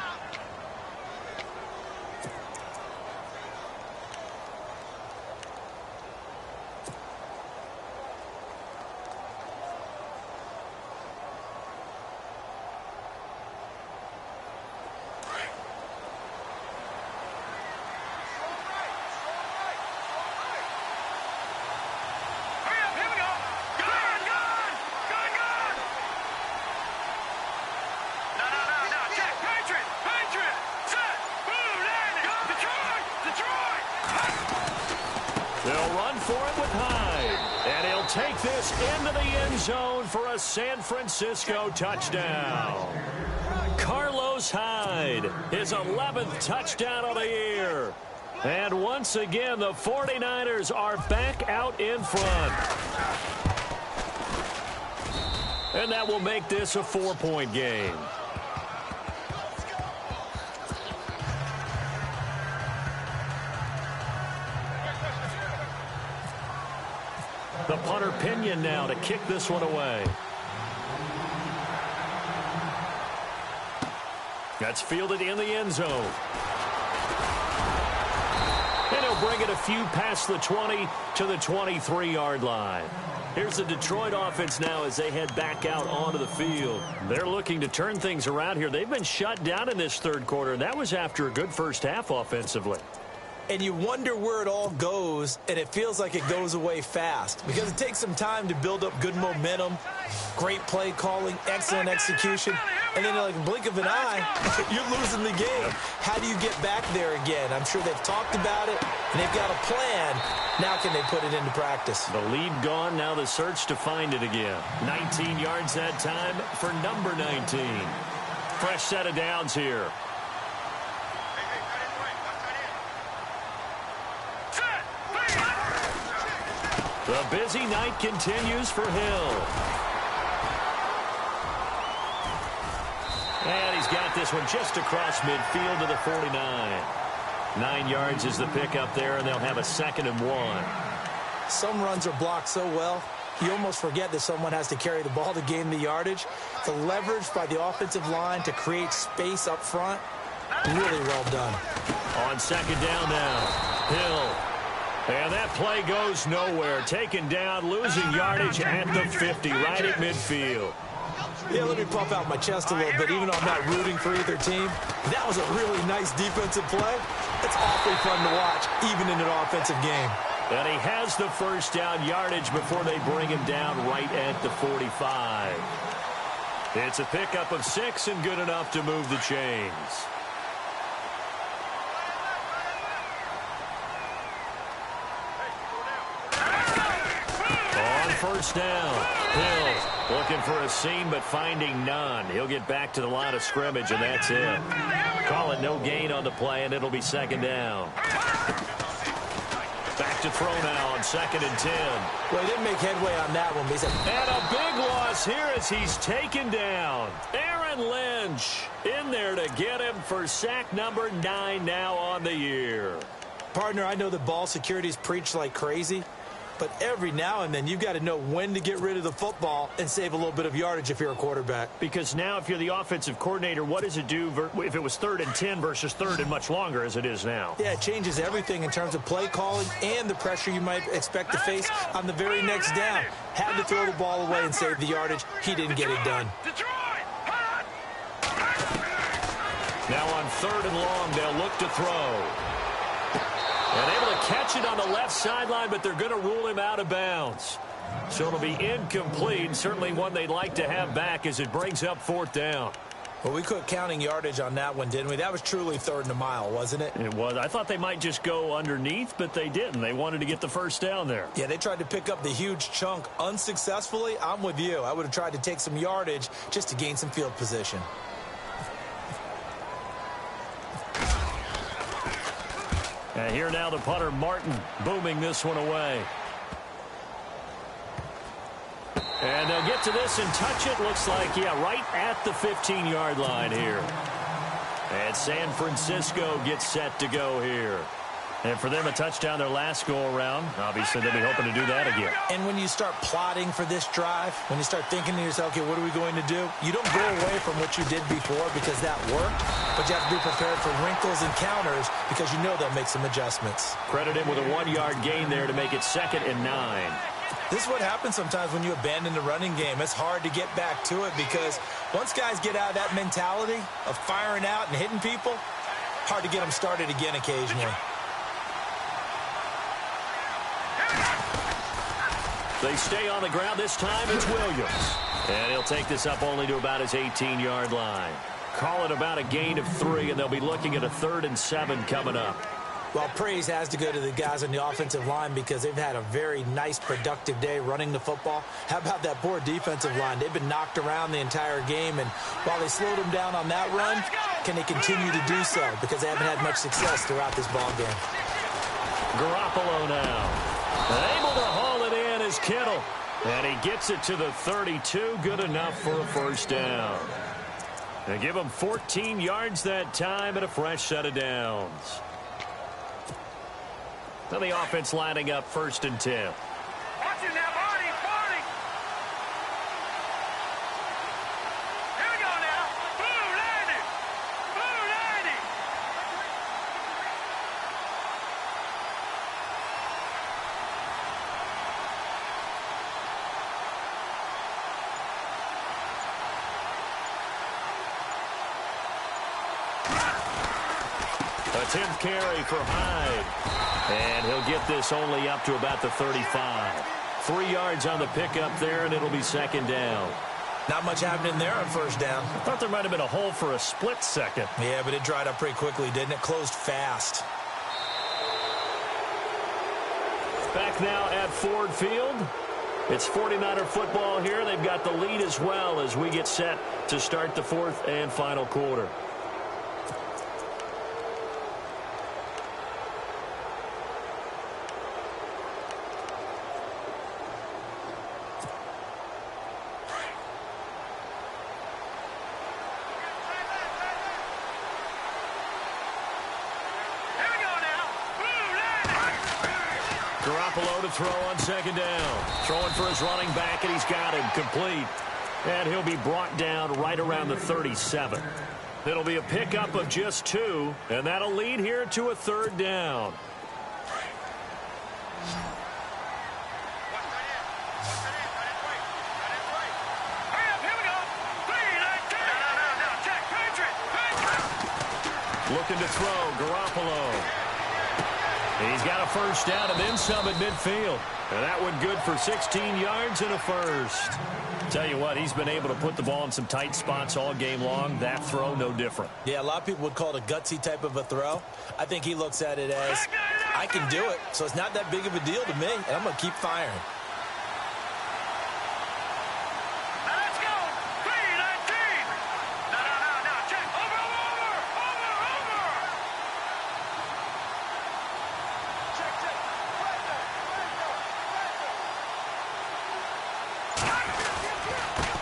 Take this into the end zone for a San Francisco touchdown. Carlos Hyde, his 11th touchdown of the year. And once again, the 49ers are back out in front. And that will make this a 4-point game. The punter Pinion now to kick this one away. That's fielded in the end zone. And he'll bring it a few past the 20 to the 23-yard line. Here's the Detroit offense now as they head back out onto the field. They're looking to turn things around here. They've been shut down in this third quarter, and that was after a good first half offensively. And you wonder where it all goes, and it feels like it goes away fast because it takes some time to build up good momentum, great play calling, excellent execution, and then like a blink of an eye, you're losing the game. How do you get back there again? I'm sure they've talked about it, and they've got a plan. Now can they put it into practice? The lead gone, now the search to find it again. 19 yards that time for number 19. Fresh set of downs here. The busy night continues for Hill. And he's got this one just across midfield to the 49. 9 yards is the pickup there, and they'll have a 2nd and 1. Some runs are blocked so well, you almost forget that someone has to carry the ball to gain the yardage. The leverage by the offensive line to create space up front, really well done. On 2nd down now, Hill. And that play goes nowhere. Taken down, losing yardage at the 50, right at midfield. Yeah, let me puff out my chest a little bit, even though I'm not rooting for either team. That was a really nice defensive play. It's awfully fun to watch, even in an offensive game. And he has the first down yardage before they bring him down right at the 45. It's a pickup of 6 and good enough to move the chains. First down. Hill looking for a seam but finding none. He'll get back to the line of scrimmage, and that's it. Call it no gain on the play, and it'll be 2nd down. Back to throw now on 2nd and 10. Well, he didn't make headway on that one. But and a big loss here as he's taken down. Aaron Lynch in there to get him for sack number 9 now on the year. Partner, I know that ball security is preached like crazy, but every now and then, you've got to know when to get rid of the football and save a little bit of yardage if you're a quarterback. Because now if you're the offensive coordinator, what does it do if it was 3rd and 10 versus 3rd and much longer as it is now? Yeah, it changes everything in terms of play calling and the pressure you might expect to face on the very next down. Had to throw the ball away and save the yardage. He didn't get it done. Now on 3rd and long, they'll look to throw. And able to catch it on the left sideline, but they're going to rule him out of bounds. So it'll be incomplete. Certainly one they'd like to have back as it brings up 4th down. Well, we quit counting yardage on that one, didn't we? That was truly 3rd and a mile, wasn't it? It was. I thought they might just go underneath, but they didn't. They wanted to get the first down there. Yeah, they tried to pick up the huge chunk unsuccessfully. I'm with you. I would have tried to take some yardage just to gain some field position. And here now the punter, Martin, booming this one away. And they'll get to this and touch it. Looks like, yeah, right at the 15-yard line here. And San Francisco gets set to go here. And for them, a touchdown their last go-around. Obviously, they'll be hoping to do that again. And when you start plotting for this drive, when you start thinking to yourself, okay, what are we going to do? You don't go away from what you did before because that worked, but you have to be prepared for wrinkles and counters because you know they'll make some adjustments. Credit him with a 1-yard gain there to make it 2nd and 9. This is what happens sometimes when you abandon the running game. It's hard to get back to it because once guys get out of that mentality of firing out and hitting people, hard to get them started again occasionally. They stay on the ground. This time it's Williams. And he'll take this up only to about his 18-yard line. Call it about a gain of 3, and they'll be looking at a 3rd and 7 coming up. Well, praise has to go to the guys on the offensive line because they've had a very nice, productive day running the football. How about that poor defensive line? They've been knocked around the entire game, and while they slowed them down on that run, can they continue to do so? Because they haven't had much success throughout this ball game. Garoppolo now. Able to haul it in is Kittle. And he gets it to the 32. Good enough for a first down. They give him 14 yards that time and a fresh set of downs. So the offense lining up 1st and 10. Watch it now, Barney, Barney. Here we go now. Blue landing. Blue landing. A 10th carry for Hyde. And he'll get this only up to about the 35. 3 yards on the pickup there, and it'll be 2nd down. Not much happening there on 1st down. I thought there might have been a hole for a split second. Yeah, but it dried up pretty quickly, didn't it? Closed fast. Back now at Ford Field. It's 49er football here. They've got the lead as well as we get set to start the 4th and final quarter. Garoppolo to throw on 2nd down. Throwing for his running back, and he's got him complete. And he'll be brought down right around the 37. It'll be a pickup of just 2, and that'll lead here to a 3rd down. Looking to throw, Garoppolo. He's got a first down and then some at midfield. And that one good for 16 yards and a first. Tell you what, he's been able to put the ball in some tight spots all game long. That throw, no different. Yeah, a lot of people would call it a gutsy type of a throw. I think he looks at it as, I can do it, so it's not that big of a deal to me, and I'm going to keep firing.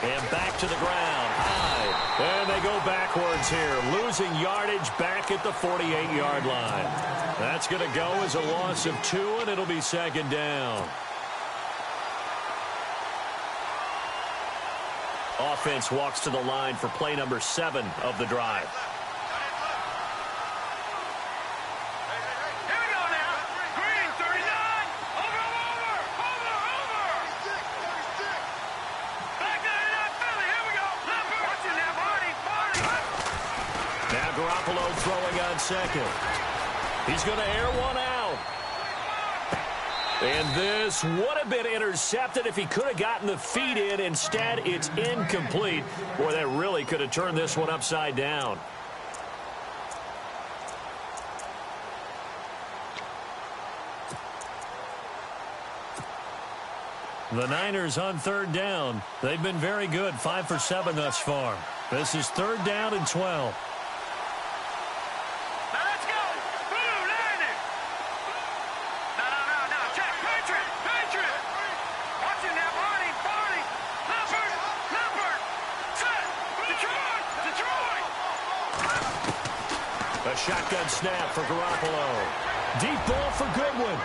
And back to the ground. High. And they go backwards here. Losing yardage back at the 48-yard line. That's going to go as a loss of 2, and it'll be 2nd down. Offense walks to the line for play number 7 of the drive. Garoppolo throwing on 2nd. He's going to air one out. And this would have been intercepted if he could have gotten the feet in. Instead, it's incomplete. Boy, that really could have turned this one upside down. The Niners on 3rd down. They've been very good, 5 for 7 thus far. This is 3rd down and 12. A shotgun snap for Garoppolo. Deep ball for Goodwin.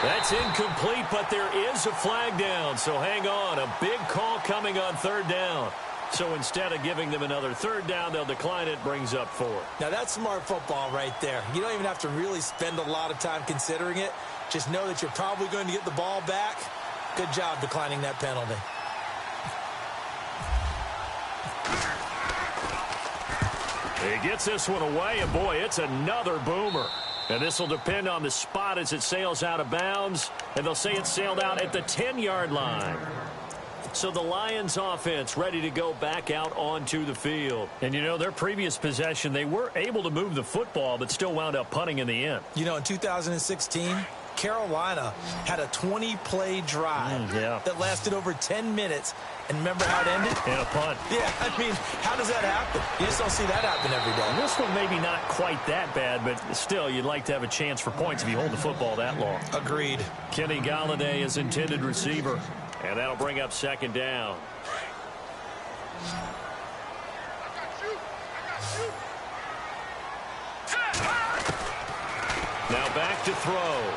That's incomplete, but there is a flag down, so hang on. A big call coming on 3rd down. So instead of giving them another 3rd down, they'll decline it, brings up 4. Now, that's smart football right there. You don't even have to really spend a lot of time considering it. Just know that you're probably going to get the ball back. Good job declining that penalty. He gets this one away, and boy, it's another boomer. And this will depend on the spot as it sails out of bounds, and they'll say it sailed out at the 10-yard line. So the Lions offense ready to go back out onto the field. And, you know, their previous possession, they were able to move the football, but still wound up punting in the end. You know, in 2016, Carolina had a 20-play drive that lasted over 10 minutes, And remember how it ended? And a punt. Yeah, I mean, how does that happen? You just don't see that happen every day. And this one maybe not quite that bad, but still, you'd like to have a chance for points if you hold the football that long. Agreed. Kenny Galladay is intended receiver, and that'll bring up second down. Now back to throw.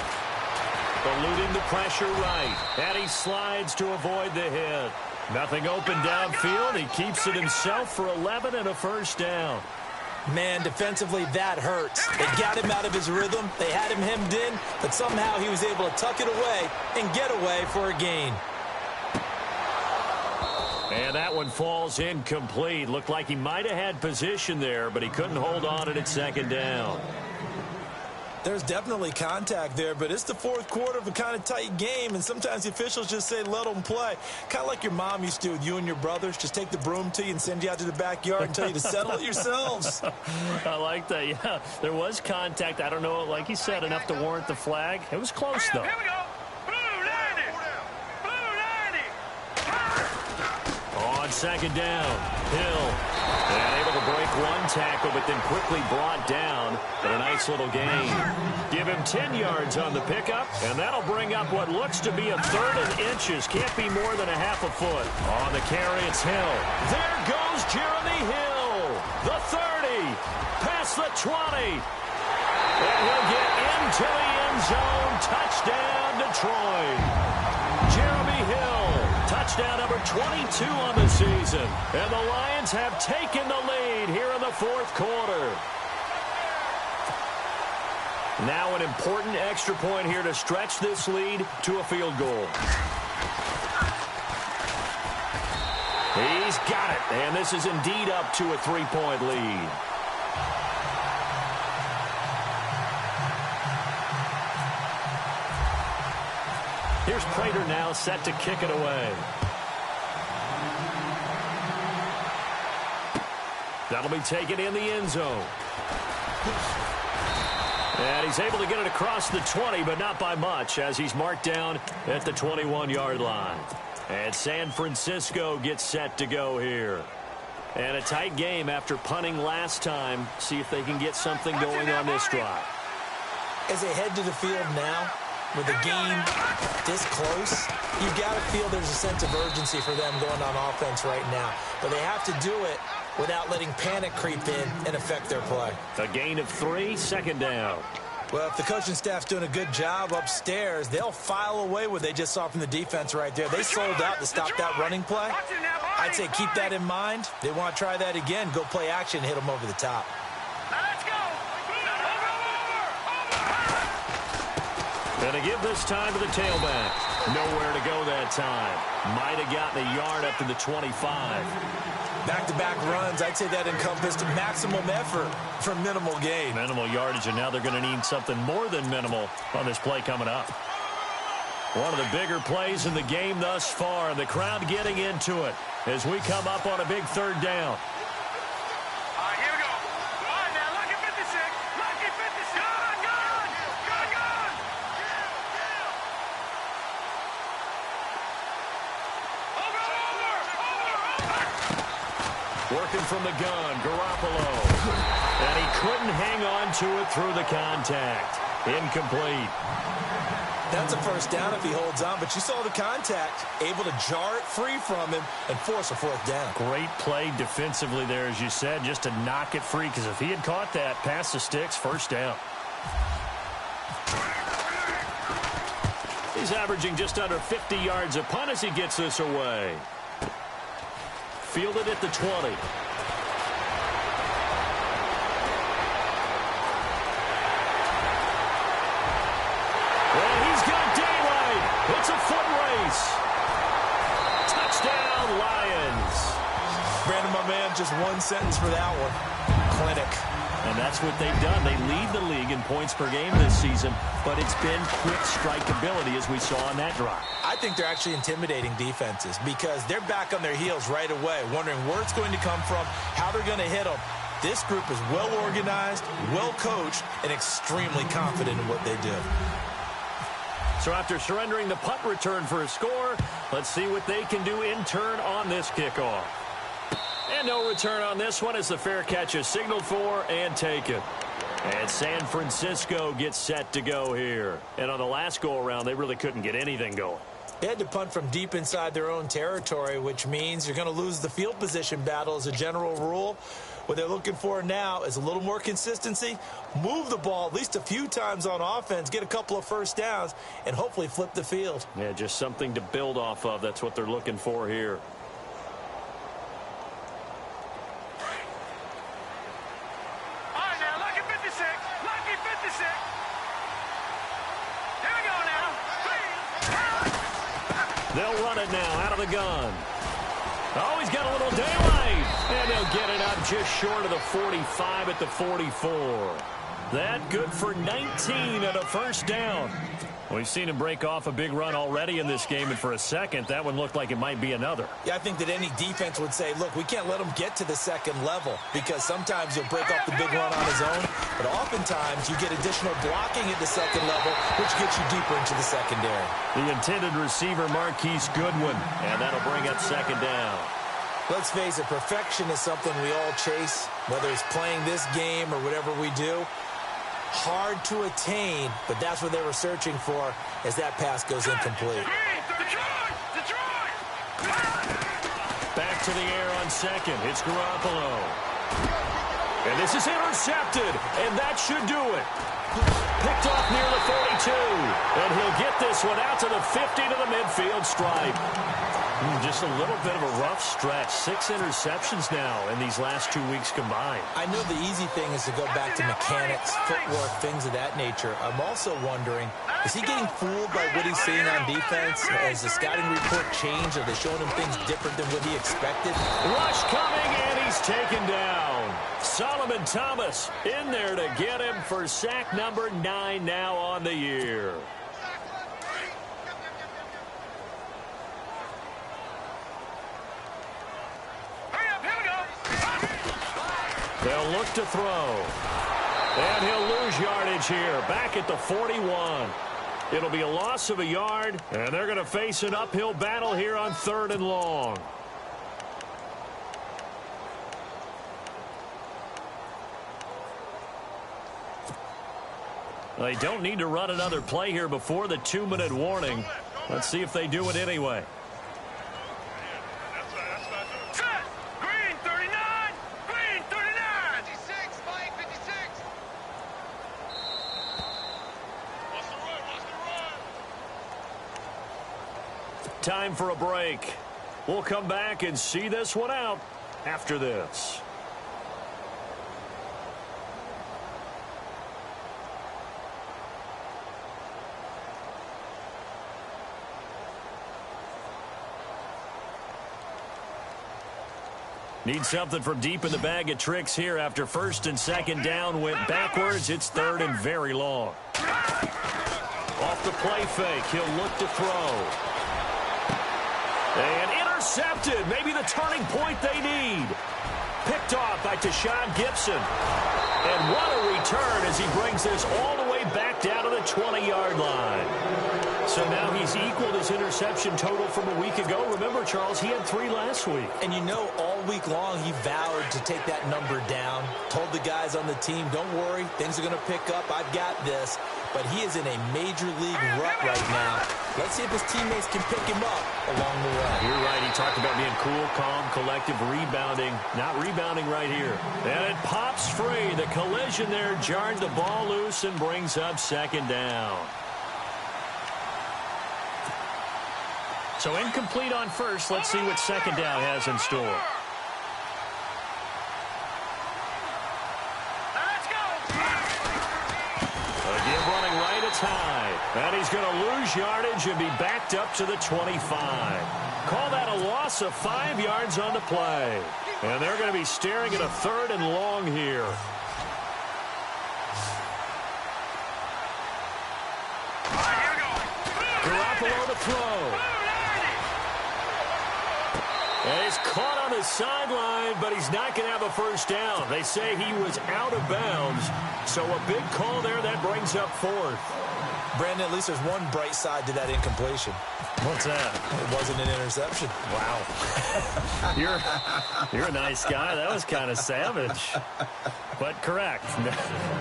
Eluding the pressure right. And he slides to avoid the hit. Nothing open downfield. He keeps it himself for 11 and a first down. Man, defensively, that hurts. They got him out of his rhythm. They had him hemmed in, but somehow he was able to tuck it away and get away for a gain. And that one falls incomplete. Looked like he might have had position there, but he couldn't hold on at second down. There's definitely contact there, but it's the fourth quarter of a kind of tight game, and sometimes the officials just say, let them play. Kind of like your mom used to with you and your brothers. Just take the broom to you and send you out to the backyard and tell you to settle it yourselves. I like that, yeah. There was contact. I don't know, like he said, enough to warrant the flag. It was close, though. Here we go. Blue 90. Blue 90. On second down, Hill. And able to break one tackle, but then quickly brought down for a nice little gain. Give him 10 yards on the pickup, and that'll bring up what looks to be a third and inches. Can't be more than a half a foot. On the carry, it's Hill. There goes Jeremy Hill. The 30, past the 20. And he'll get into the end zone. Touchdown, Detroit. Jeremy Hill. Touchdown number 22 on the season. And the Lions have taken the lead here in the fourth quarter. Now an important extra point here to stretch this lead to a field goal. He's got it. And this is indeed up to a 3-point lead. Here's Prater now set to kick it away. That'll be taken in the end zone. And he's able to get it across the 20, but not by much, as he's marked down at the 21-yard line. And San Francisco gets set to go here. And a tight game after punting last time. See if they can get something going on this drive. As they head to the field now, with the game this close, you've got to feel there's a sense of urgency for them going on offense right now. But they have to do it without letting panic creep in and affect their play. A gain of 3, second down. Well, if the coaching staff's doing a good job upstairs, they'll file away what they just saw from the defense right there. They sold out to stop that running play. I'd say keep that in mind. They want to try that again. Go play action, hit them over the top. Let's go. And to give this time to the tailback. Nowhere to go that time. Might have gotten a yard up to the 25. Back-to-back runs, I'd say that encompassed maximum effort for minimal gain. Minimal yardage, and now they're going to need something more than minimal on this play coming up. One of the bigger plays in the game thus far, and the crowd getting into it as we come up on a big third down. All right, here we go. All right, now, lucky 56. Lucky 56. Good, good. Good, good. Working from the gun, Garoppolo. And he couldn't hang on to it through the contact. Incomplete. That's a first down if he holds on, but you saw the contact. Able to jar it free from him and force a fourth down. Great play defensively there, as you said, just to knock it free, because if he had caught that, past the sticks, first down. He's averaging just under 50 yards a punt as he gets this away. Fielded at the 20. Well, he's got daylight. It's a foot race. Touchdown, Lions. Brandon, my man, just one sentence for that one. Clinic. And that's what they've done. They lead the league in points per game this season, but it's been quick strike ability as we saw on that drive. I think they're actually intimidating defenses because they're back on their heels right away, wondering where it's going to come from, how they're going to hit them. This group is well organized, well coached, and extremely confident in what they do. So after surrendering the punt return for a score, let's see what they can do in turn on this kickoff. And no return on this one as the fair catch is signaled for and taken. And San Francisco gets set to go here. And on the last go-around, they really couldn't get anything going. They had to punt from deep inside their own territory, which means you're going to lose the field position battle as a general rule. What they're looking for now is a little more consistency, move the ball at least a few times on offense, get a couple of first downs, and hopefully flip the field. Yeah, just something to build off of. That's what they're looking for here. All right, now, lucky 56. Lucky 56. Here we go now. They'll run it now out of the gun. Oh, he's got a little daylight. And they'll get it up just short of the 45 at the 44. That good for 19 at a first down. We've seen him break off a big run already in this game, and for a second, that one looked like it might be another. Yeah, I think that any defense would say, look, we can't let him get to the second level because sometimes he'll break off the big run on his own, but oftentimes you get additional blocking at the second level, which gets you deeper into the secondary. The intended receiver, Marquise Goodwin, and that'll bring up second down. Let's face it, perfection is something we all chase, whether it's playing this game or whatever we do. Hard to attain, but that's what they were searching for as that pass goes incomplete. Back to the air on second. It's Garoppolo. And this is intercepted, and that should do it. Picked off near the 42, and he'll get this one out to the 50 to the midfield stripe. Just a little bit of a rough stretch. 6 interceptions now in these last 2 weeks combined. I know the easy thing is to go back to mechanics, footwork, things of that nature. I'm also wondering, is he getting fooled by what he's seeing on defense? Has the scouting report changed? Are they showing him things different than what he expected? Rush coming, and he's taken down. Solomon Thomas in there to get him for sack number 9 now on the year. They'll look to throw. And he'll lose yardage here, back at the 41. It'll be a loss of a yard, and they're going to face an uphill battle here on 3rd and long. They don't need to run another play here before the 2-minute warning. Let's see if they do it anyway. Time for a break. We'll come back and see this one out after this. Need something from deep in the bag of tricks here after 1st and 2nd down went backwards. It's 3rd and very long. Off the play fake, he'll look to throw. And intercepted. Maybe the turning point they need. Picked off by Tashawn Gibson. And what a return as he brings this all the way back down to the 20-yard line. So now he's equaled his interception total from a week ago. Remember, Charles, he had 3 last week. And you know, all week long he vowed to take that number down. Told the guys on the team, don't worry, things are going to pick up. I've got this. But he is in a major league rut right now. Let's see if his teammates can pick him up along the way. You're right. He talked about being cool, calm, collective, rebounding. Not rebounding right here. And it pops free. The collision there jarred the ball loose and brings up 2nd down. So incomplete on 1st. Let's see what 2nd down has in store. Again, running right, it's high. And he's going to lose yardage and be backed up to the 25. Call that a loss of 5 yards on the play. And they're going to be staring at a 3rd and long here. Garoppolo to throw. And he's caught on the sideline, but he's not going to have a first down. They say he was out of bounds. So a big call there that brings up 4th. Brandon, at least there's one bright side to that incompletion. What's that? It wasn't an interception. Wow. You're a nice guy. That was kind of savage. But correct.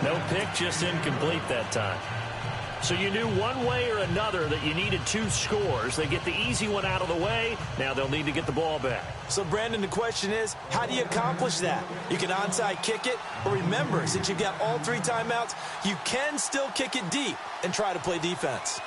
No pick, just incomplete that time. So you knew one way or another that you needed 2 scores. They get the easy one out of the way. Now they'll need to get the ball back. So, Brandon, the question is, how do you accomplish that? You can onside kick it, but remember, since you've got all 3 timeouts, you can still kick it deep and try to play defense.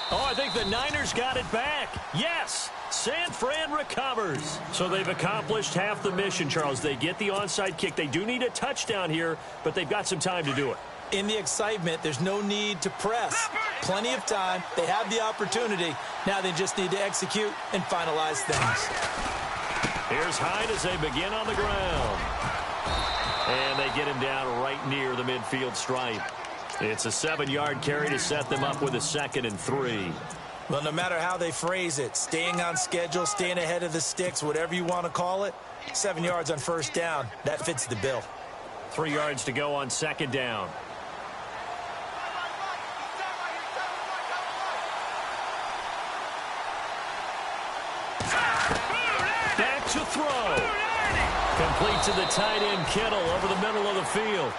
Oh, I think the Niners got it back. Yes, San Fran recovers. So they've accomplished half the mission, Charles. They get the onside kick. They do need a touchdown here, but they've got some time to do it. In the excitement, there's no need to press. Plenty of time. They have the opportunity. Now they just need to execute and finalize things. Here's Hyde as they begin on the ground. And they get him down right near the midfield stripe. It's a 7-yard carry to set them up with a 2nd and 3. Well, no matter how they phrase it, staying on schedule, staying ahead of the sticks, whatever you want to call it, 7 yards on first down, that fits the bill. 3 yards to go on 2nd down. Back to throw. Complete to the tight end, Kittle, over the middle of the field.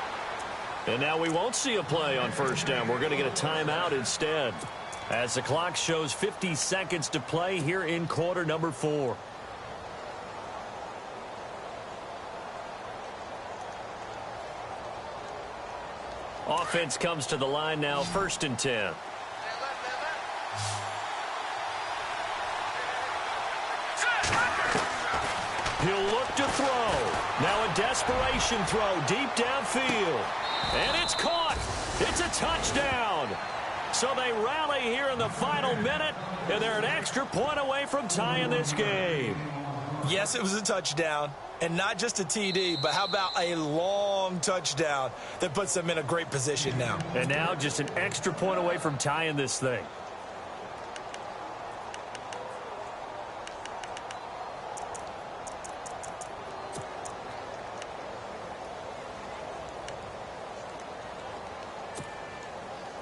And now we won't see a play on first down. We're going to get a timeout instead, as the clock shows 50 seconds to play here in quarter number 4. Offense comes to the line now, 1st and 10. He'll look to throw. Now a desperation throw deep downfield. And it's caught. It's a touchdown. So they rally here in the final minute, and they're an extra point away from tying this game. Yes, it was a touchdown, and not just a TD, but how about a long touchdown that puts them in a great position now. And now just an extra point away from tying this thing.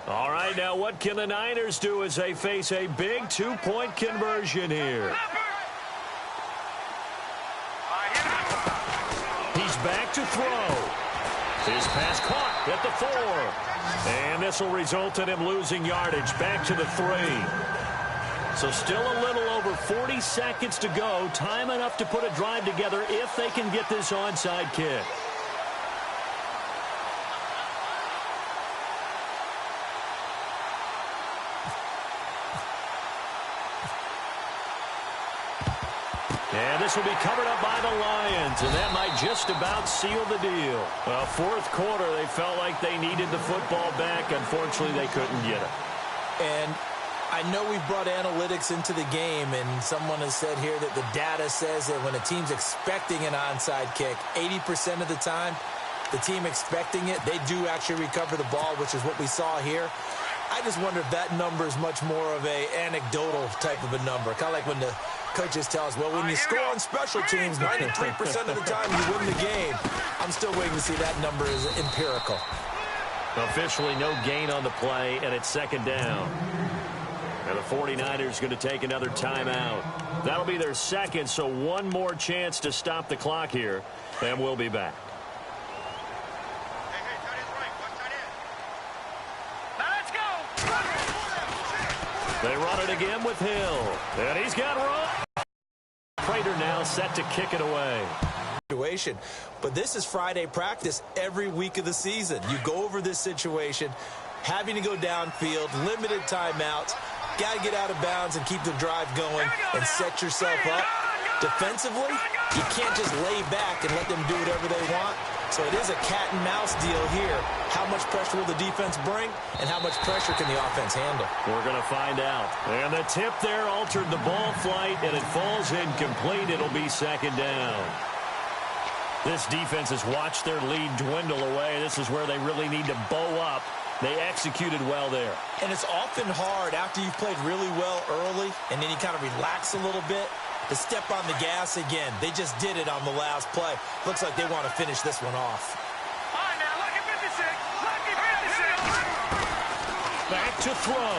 All right, now what can the Niners do as they face a big 2-point conversion here? He's back to throw. His pass caught at the 4. And this will result in him losing yardage back to the 3. So still a little over 40 seconds to go. Time enough to put a drive together if they can get this onside kick. And this will be covered up by the Lions, and that might just about seal the deal. Well, 4th quarter, they felt like they needed the football back. Unfortunately, they couldn't get it. And I know we've brought analytics into the game, and someone has said here that the data says that when a team's expecting an onside kick, 80% of the time, the team expecting it, they do actually recover the ball, which is what we saw here. I just wonder if that number is much more of a anecdotal type of a number, kind of like when the coaches tell us, well, when you score on special teams, 93% of the time you win the game. I'm still waiting to see that number is empirical. Officially no gain on the play, and it's 2nd down. And the 49ers going to take another timeout. That'll be their 2nd, so one more chance to stop the clock here, and we'll be back. They run it again with Hill, and he's got room. Prater now set to kick it away. But this is Friday practice every week of the season. You go over this situation, having to go downfield, limited timeouts, got to get out of bounds and keep the drive going and set yourself up. Defensively, you can't just lay back and let them do whatever they want. So it is a cat and mouse deal here. How much pressure will the defense bring, and how much pressure can the offense handle? We're going to find out. And the tip there altered the ball flight, and it falls incomplete. It'll be 2nd down. This defense has watched their lead dwindle away. This is where they really need to bow up. They executed well there. And it's often hard after you've played really well early and then you kind of relax a little bit to step on the gas again. They just did it on the last play. Looks like they want to finish this one off. All right, now, lucky 56. Lucky 56. Back to throw.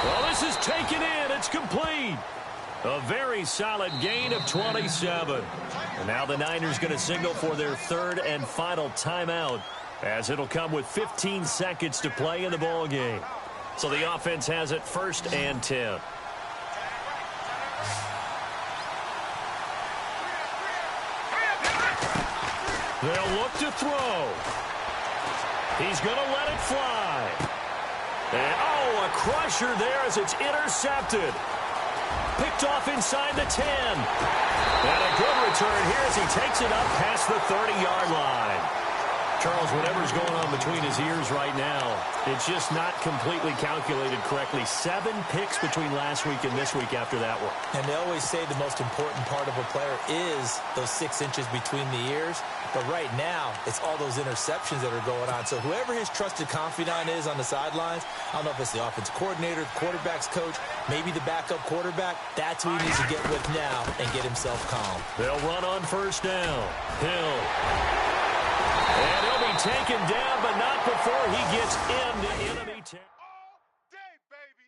Well, this is taken in. It's complete. A very solid gain of 27. And now the Niners going to signal for their third and final timeout, as it'll come with 15 seconds to play in the ball game. So the offense has it 1st and 10. They'll look to throw. He's going to let it fly. And, oh, a crusher there as it's intercepted. Picked off inside the 10. And a good return here as he takes it up past the 30-yard line. Charles, whatever's going on between his ears right now, it's just not completely calculated correctly. 7 picks between last week and this week after that one. And they always say the most important part of a player is those 6 inches between the ears. But right now, it's all those interceptions that are going on. So whoever his trusted confidant is on the sidelines, I don't know if it's the offensive coordinator, the quarterback's coach, maybe the backup quarterback, that's who he needs to get with now and get himself calm. They'll run on 1st down. Hill. And he'll be taken down, but not before he gets into enemy territory. All day, baby.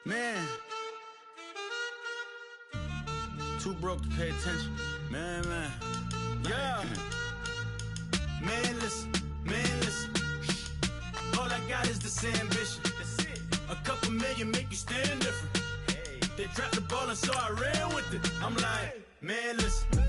Man, too broke to pay attention. Man. Yeah. Man, listen. All I got is this ambition. That's it. A couple million make you stand different. Hey. They dropped the ball and so I ran with it. I'm like, man, listen.